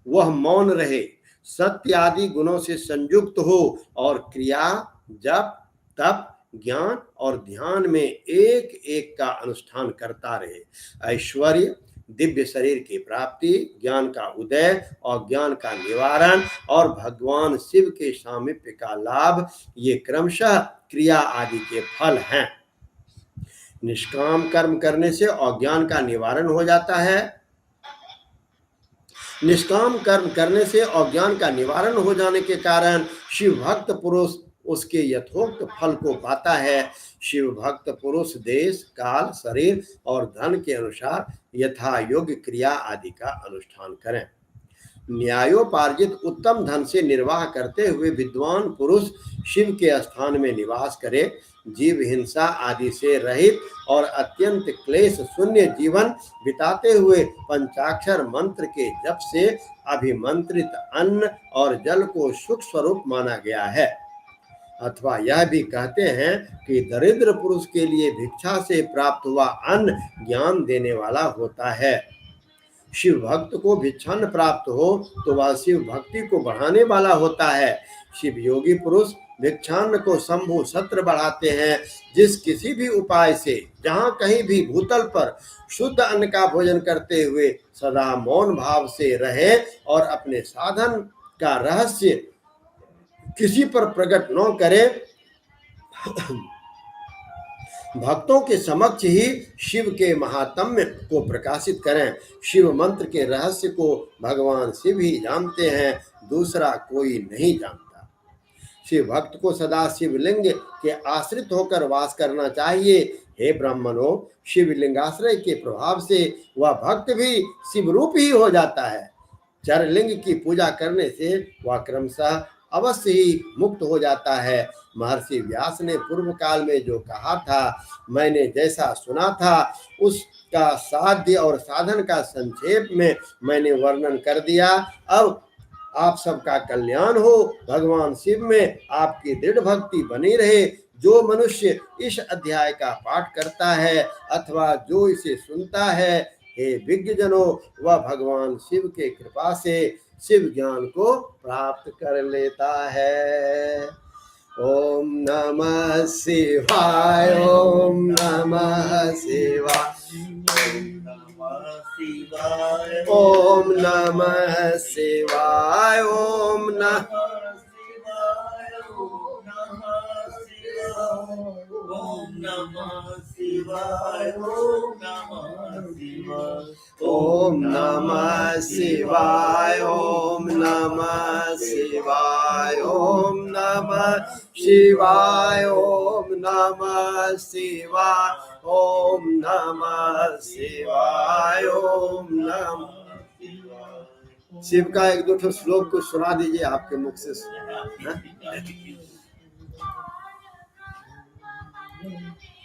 [SPEAKER 1] वह मौन रहे, सत्य आदि गुणों से संयुक्त हो और क्रिया जप तप ज्ञान और ध्यान में एक एक का अनुष्ठान करता रहे। ऐश्वर्य, दिव्य शरीर की प्राप्ति, ज्ञान का उदय और ज्ञान का निवारण और भगवान शिव के सामीप्य का लाभ, ये क्रमशः क्रिया आदि के फल हैं। निष्काम कर्म करने से अज्ञान का निवारण हो जाता है। निष्काम कर्म करने से अज्ञान का निवारण हो जाने के कारण शिव भक्त पुरुष उसके यथोक्त फल को पाता है। शिव भक्त पुरुष देश काल शरीर और धन के अनुसार यथा योग्य क्रिया आदि का अनुष्ठान करें। न्यायोपार्जित उत्तम धन से निर्वाह करते हुए विद्वान पुरुष शिव के स्थान में निवास करे। जीव हिंसा आदि से रहित और अत्यंत क्लेश शून्य जीवन बिताते हुए पंचाक्षर मंत्र के जप से अभिमंत्रित अन्न और जल को सुख स्वरूप माना गया है। अथवा यह भी कहते हैं कि दरिद्र पुरुष के लिए भिक्षा से प्राप्त हुआ अन्न ज्ञान देने वाला होता है। शिव भक्त को भिक्षान्न प्राप्त हो तो वह शिव भक्ति को बढ़ाने वाला होता है। शिव योगी पुरुष भिक्षान्न को शंभु सत्र बढ़ाते हैं। जिस किसी भी उपाय से जहाँ कहीं भी भूतल पर शुद्ध अन्न का भोजन करते हुए सदा मौन भाव से रहे और अपने साधन का रहस्य किसी पर प्रकट न करे, भक्तों के समक्ष ही शिव के महात्म्य को प्रकाशित करें। शिव मंत्र के रहस्य को भगवान शिव ही जानते हैं, दूसरा कोई नहीं जानता। शिव भक्त को सदा शिवलिंग के आश्रित होकर वास करना चाहिए। हे ब्राह्मणों, शिवलिंगाश्रय के प्रभाव से वह भक्त भी शिवरूप ही हो जाता है। चरलिंग की पूजा करने से वह क्रमशः अवश्य ही मुक्त हो जाता है। महर्षि व्यास ने पूर्व काल में जो कहा था, मैंने जैसा सुना था उसका साध्य और साधन का संक्षेप में मैंने वर्णन कर दिया। अब आप सबका कल्याण हो, भगवान शिव में आपकी दृढ़ भक्ति बनी रहे। जो मनुष्य इस अध्याय का पाठ करता है अथवा जो इसे सुनता है, हे विज्ञजनों, वह भगवान शिव के कृपा से शिव ज्ञान को प्राप्त कर लेता है। ओम नमः शिवाय, ओम नमः शिवाय, ओम नमः शिवाय, ओम नमः
[SPEAKER 2] ओम नमः शिवाय, ओम नमः शिवाय,
[SPEAKER 1] ओम नमः शिवाय, ओम नमः शिवाय, ओम नमः शिवाय, ओम नमः शिवाय, ओम नमः शिवाय, ओम नमः। शिव का एक दो श्लोक को सुना दीजिए आपके मुख से।